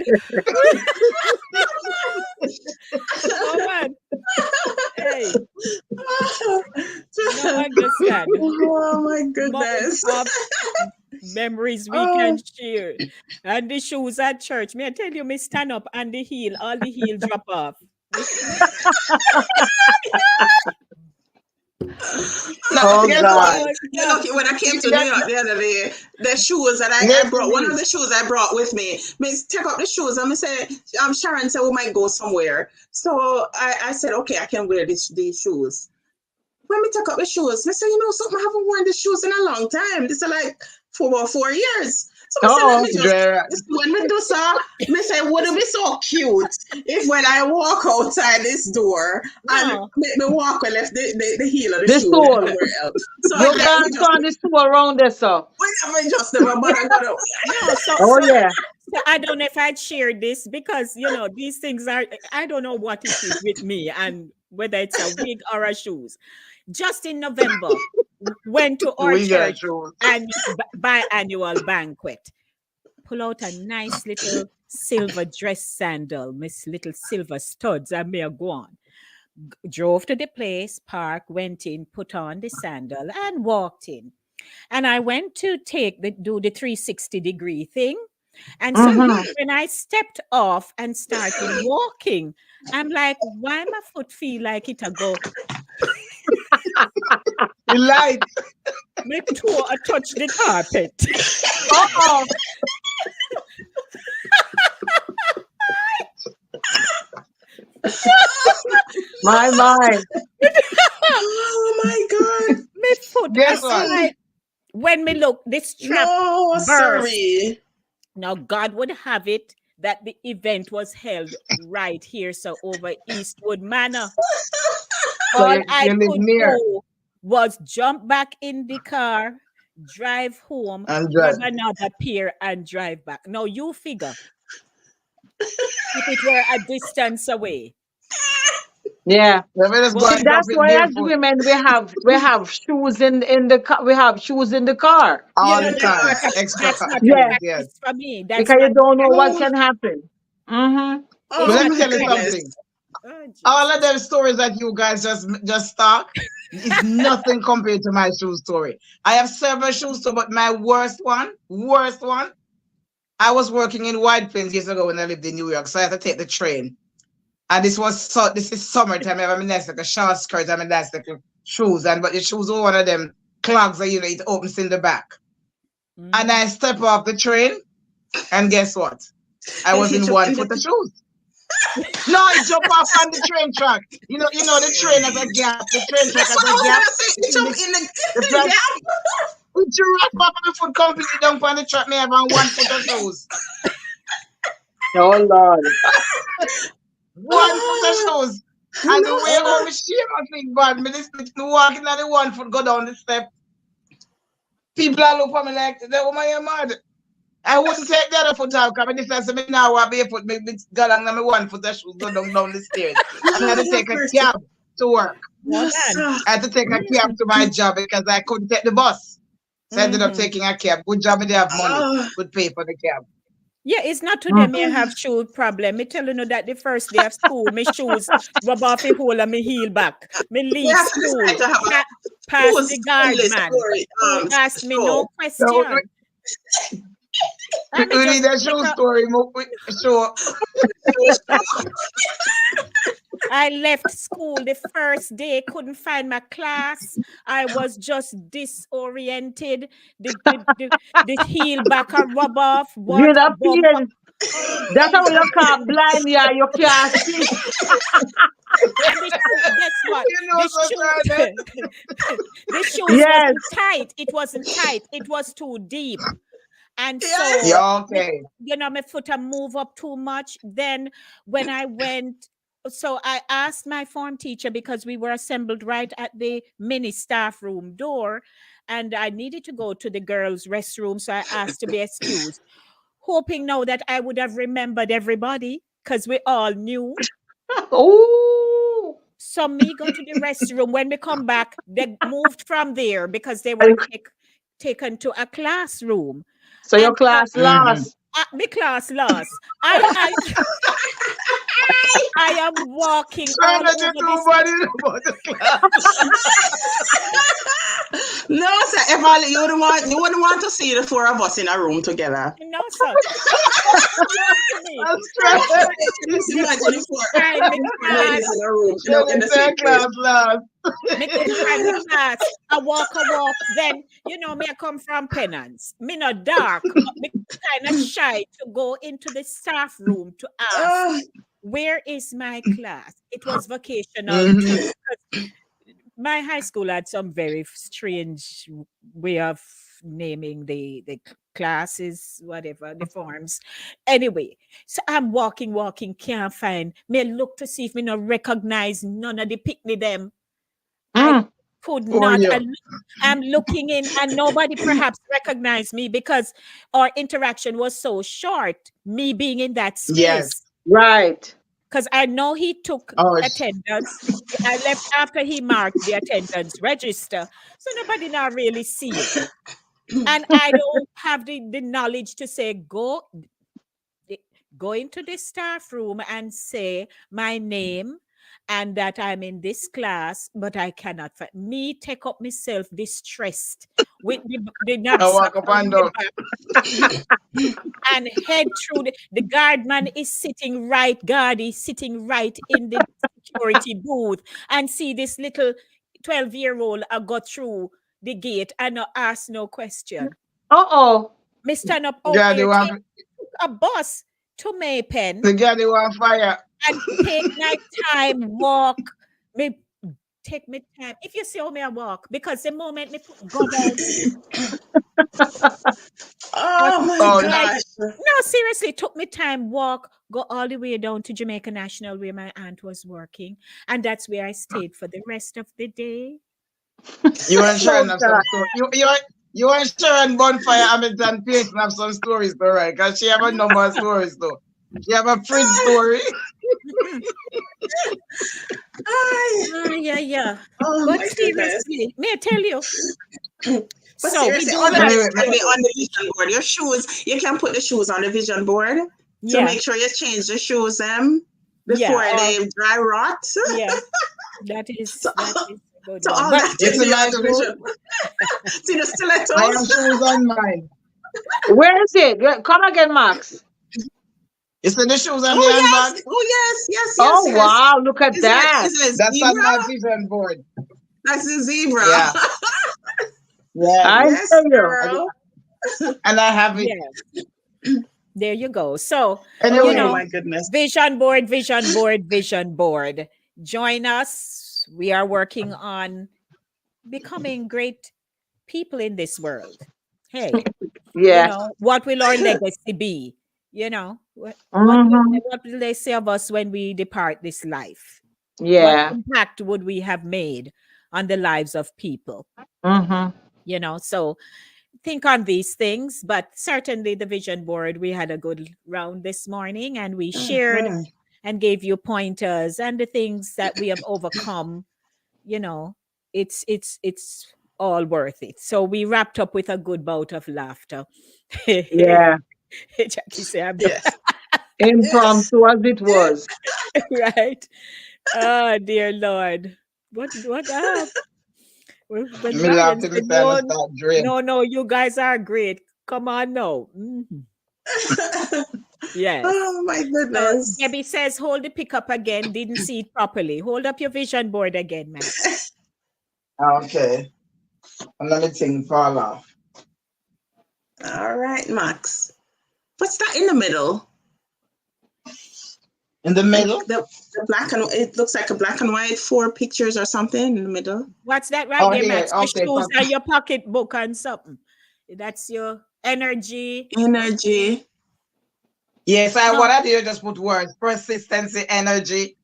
Oh man. Hey. No understand. Oh my goodness. Of memories we can share. And the shoes at church. May I tell you, me stand up and all the heel drop off. Oh Guess God. what? You're lucky when I came to New York the other day, the shoes that I brought, one of the shoes I brought with me, take up the shoes and I say, Sharon said we might go somewhere. So I said, okay, I can wear these shoes. When we take up the shoes, I say, something, I haven't worn the shoes in a long time. This is like for about 4 years. So I said, let me just, when we do so, I say, would it be so cute if when I walk outside this door and me walk and left the heel of the shoe sole. somewhere else. So You can't turn the stool around there, sir. we just never bother got out. No, Oh yeah. So I don't know if I'd share this because these things I don't know what it is with me and whether it's a wig or a shoes. Just in November, went to our church and biannual banquet. Pull out a nice little silver dress sandal, miss little silver studs, and me a go on. Drove to the place, park, went in, put on the sandal, and walked in. And I went to do the 360-degree thing. And so when I stepped off and started walking, I'm like, why my foot feel like it a go? The light. My toe I touch the carpet. Uh-oh. My. Oh my God. My foot. Guess what? Like, when me look, this strap burst. Sorry. Now God would have it that the event was held right here, so over Eastwood Manor. All I could do was jump back in the car, drive home, grab another pair, and drive back. Now you figure if it were a distance away. Yeah. See, that's why as women we have shoes in the car. We have shoes in the car. All the time. Extra. Yes. For me, that's because you don't know what can happen. But let me tell you something. All of them stories that you guys just talk is nothing compared to my shoe story. I have several shoe stories, but my worst one, I was working in White Plains years ago when I lived in New York, so I had to take the train. And this is summertime. I have a nice like a short skirt and a nice like shoes, but the shoes were one of them clogs that it opens in the back. And I step off the train, and guess what? I was in one foot of shoes. No, I jump off on the train track. You know the train has a gap. The train track has a gap. Jump in the gap. We giraffe off my foot completely down on the track. Me have on 1 foot of shoes. Oh Lord. 1 foot of shoes. And the way how me shame I feel bad. Me walking on the 1 foot, go down the step. People all look at me like, that woman you mad. I wouldn't take the other foot out because I said, now I be put me go along on my 1 foot of shoes, go down the stairs. And I had to take a cab to work. I had to take a cab to my job because I couldn't take the bus. So I ended up taking a cab. Good job, they have money. Would pay for the cab. Yeah, it's not today me have shoe problem. Me telling you that the first day of school, my shoes rub off the hole and me heel back. Me leave have to school, decide to have a past the who's guard man story who asked me no show. So question. we And me need just a show story. Show. I left school the first day, couldn't find my class. I was just disoriented. The heel back a rub off, You water know, bumper. that's how you can't blind, yeah, you can't see. And the shoe, guess what? You know, The the shoes Yes. wasn't tight. It wasn't tight. It was too deep. And so, Yeah, okay. you know, my foot move up too much. Then when I went, so I asked my form teacher because we were assembled right at the mini staff room door, and I needed to go to the girls' restroom. So I asked to be excused, hoping now that I would have remembered everybody because we all knew. Oh. So me go to the restroom. When we come back, they moved from there because they were taken to a classroom. So your And class lost. my class lost. I am walking all Trying to over do this. body about the class. No, sir. If you wouldn't want to see the four of us in a room together. No, sir. That's right. Just imagine the four ladies in a room in the same class last. Me couldn't find the class. I walk. Then, you know, me I come from Penance. Me not dark, but me kind of shy to go into the staff room to ask, where is my class? It was vocational too. My high school had some very strange way of naming the classes, whatever, the forms. Anyway, so I'm walking, can't find. Me look to see if me not recognize none of the picnic them. I could not. yeah. I'm looking in and nobody perhaps recognized me because our interaction was so short, me being in that space. Yes. Right. Because I know he took attendance. I left after he marked the attendance register. So nobody now really see it. And I don't have the knowledge to say, go into the staff room and say my name and that I'm in this class, but I cannot find me take up myself distressed with the walk up and down. And head through the guard man is sitting right in the security booth and see this little 12-year-old go through the gate and not ask no question. Me stand up out there, take a bus to Maypen. The guy they want fire. And take my time, walk. Me take me time. If you see how me I walk, because the moment me go down. Oh my gosh. No, seriously, it took me time, walk, go all the way down to Jamaica National where my aunt was working. And that's where I stayed for the rest of the day. You and Sharon have some stories. You and Sharon Bonfire Hamilton Pearson have some stories though, right? Because she have a number of stories though. She have a fridge story. Yeah. Oh, but seriously, may I tell you? But so seriously, on the vision board, your shoes, you can put the shoes on the vision board to make sure you change the shoes before they dry rot. Yeah, that is good. So all that is the vision board. See the stilettos? I have shoes on mine. Where is it? Come again, Max. It's in the shoes on the handbag. Yes. Oh, wow. Look at that. That's on my vision board. That's the zebra. Yeah. I know. And I have it. Yeah. There you go. So, anyway, you know, my goodness. Vision board. Join us. We are working on becoming great people in this world. Hey, you know, what will our legacy be? You know, what will they say of us when we depart this life? Yeah. What impact would we have made on the lives of people? You know, so think on these things, but certainly the vision board, we had a good round this morning and we shared and gave you pointers and the things that we have overcome. You know, it's all worth it. So we wrapped up with a good bout of laughter. Yeah. Jackie say I'm done. Yes. Impromptu as it was. Right. Oh dear Lord. What up? When Me laugh Ryan till me said, say I no, start drain. no, you guys are great. Come on now. Mhm. Yes. Oh my So goodness. Debbie says, hold the pickup again. Didn't see it properly. Hold up your vision board again, Max. Okay. And let me think fall off. All right, Max. What's that in the middle? In the middle? The black and it looks like a black and white 4 pictures or something in the middle. What's that right Oh, there, here. Max? Your Okay. shoes and your pocketbook and something. That's your energy. Energy. Yes, No. what I did just put words. Persistency, energy,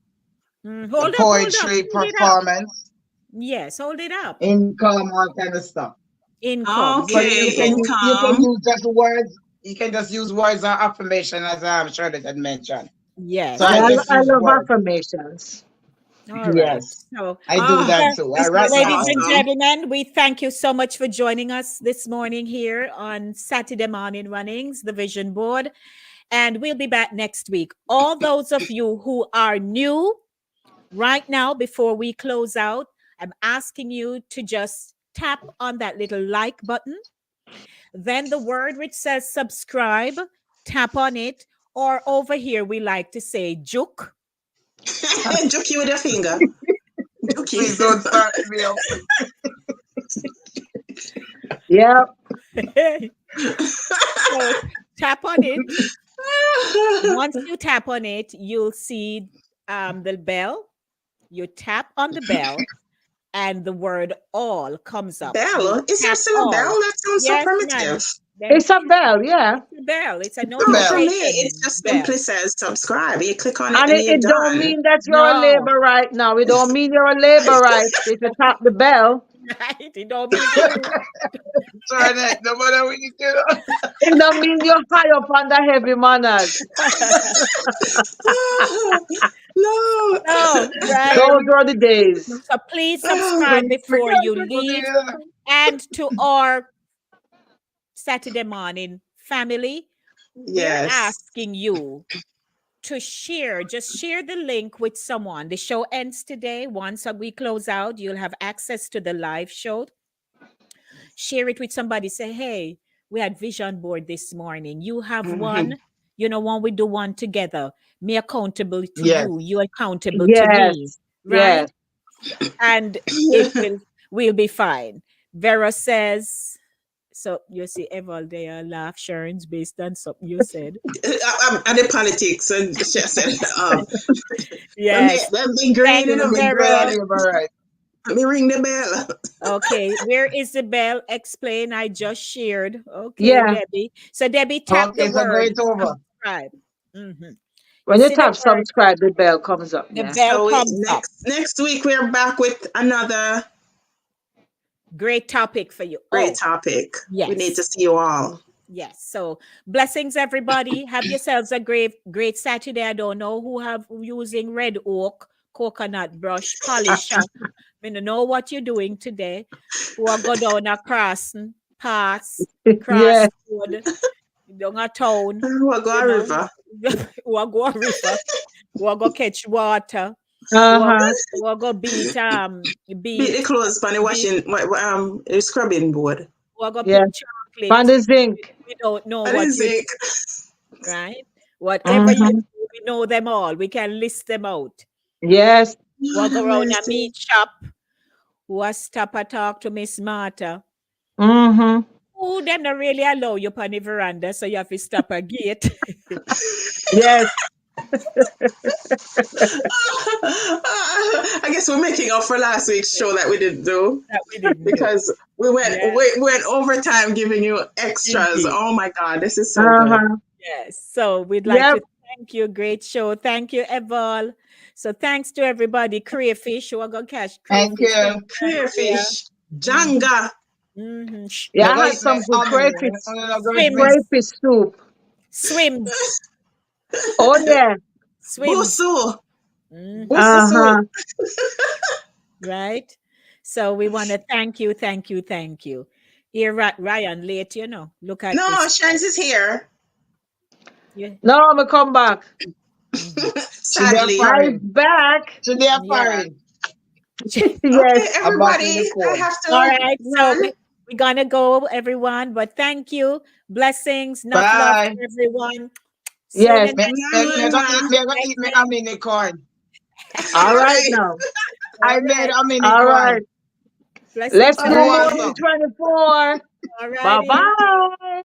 Hold up. poetry, Hold it up. performance, Yes, hold it up. income, all kind of stuff. Income. But There Okay, you go. you can income. use just words. You can just use words or affirmation, as I'm sure that had mentioned. Yes. So I Yeah, just I use love words. affirmations. All right. Yes, So, I do that Oh, too. I this write is down ladies all and that. awesome. gentlemen, we thank you so much for joining us this morning here on Saturday Morning Runnings, the Vision Board. And we'll be back next week. All those of you who are new right now, before we close out, I'm asking you to just tap on that little like button. Then the word which says subscribe, tap on it. Or over here, we like to say juke. Juke you with your finger. Juke you. Please don't start me up. Yeah. So tap on it. Once you tap on it, you'll see the bell. You tap on the bell, and the word all comes up. You Bell? Is there tap still a bell? all. That sounds so Yes, primitive. ma'am. Them It's a bell, yeah. it's a bell. It's a The No, for bell. me, it notification just bell. simply says subscribe. You click on it And and it, you're it don't done. mean that you're a No, labor right now. It don't mean you're a labor right. If you tap the bell, right? It don't mean for you. Turn it. No matter what you do. it don't mean you're high up on the heavy manners. No. No, right? Those were the days. So please subscribe before you leave. And to our Saturday morning family, we're Yes. asking you to share, just share the link with someone. The show ends today. Once we close out, you'll have access to the live show. Share it with somebody. Say, hey, we had vision board this morning. You have one. You know, when we do one together, me accountable to Yes. you accountable to me, Yes. right? Yes. And it will be fine. Vera says, so you see, Eval, they are laugh Sharon's based on something you said. And the politics, and she said, Yes. let me green Thank in you, them. Vera. Right. Let me ring the bell. Okay, where is the bell? Explain. I just shared. Okay, Yeah. Debbie. So Debbie, tap the Okay, so go word it over. subscribe. Mhm. You When you see the tap word, subscribe, the bell comes up. the Yeah. bell So comes up. next week we're back with another Great topic for you. great Oh, topic. We need to yes. see you all. Yes. So blessings, everybody. Have yourselves a great Saturday. I don't know who have using red oak coconut brush polisher. I don't know what you're doing today. Who are go down a pass, Yeah. cross road, down a town, We'll go you a know, river. who are go a river, who are go catch water, Uh-huh. who are go beat Beat the clothes on the beat, washing the scrubbing board. who are go Yeah. pick Find chocolate. the zinc. We don't know I what didn't you think. right? Whatever you Mm-hmm. do, we know them all. We can list them out. Yes. Walk Lord have around a mercy. meat shop. Who a stop and talk to Miss Martha. Mm-hmm. Who them not really allow you upon the veranda, so you have to stop a gate. Yes. I guess we're making up for last week's show that we didn't do That we didn't do. because we Yeah, went overtime giving you extras. indeed. Oh my God, this is so good. Uh-huh. Yes. So we'd like Yep. to thank you. Great show. Thank you, Eval. So thanks to everybody. Crayfish, who are gonna catch Thank crayfish. you. Crayfish, Janga. Mm-hmm. Yeah, You're I going had to some make good omelette. You're going to make Swims. crayfish soup. Swims. Oh yeah. Swims. Busu. Mhm. Busu soup. Uh-huh. Right? So we want to thank you, thank you, thank you. Here, Ryan, late, Look at No, this. Shans is here. Yeah. No, I'm gonna come back. Mhm. She there Sadly. I'm foreign. back. She there Yeah. foreign. Okay, Yes. I'm back in everybody, the I cold. have All to right. So run. we're gonna go, everyone. But thank you. Blessings. Enough love Bye. to everyone. See you Yes. next Me week. gonna eat Right me a back. mini corn. All All right right. now. I All made right. a mini All right. corn. Blessings Let's to do Who Okay. more wants everyone. in some? 24. All Bye righty. bye.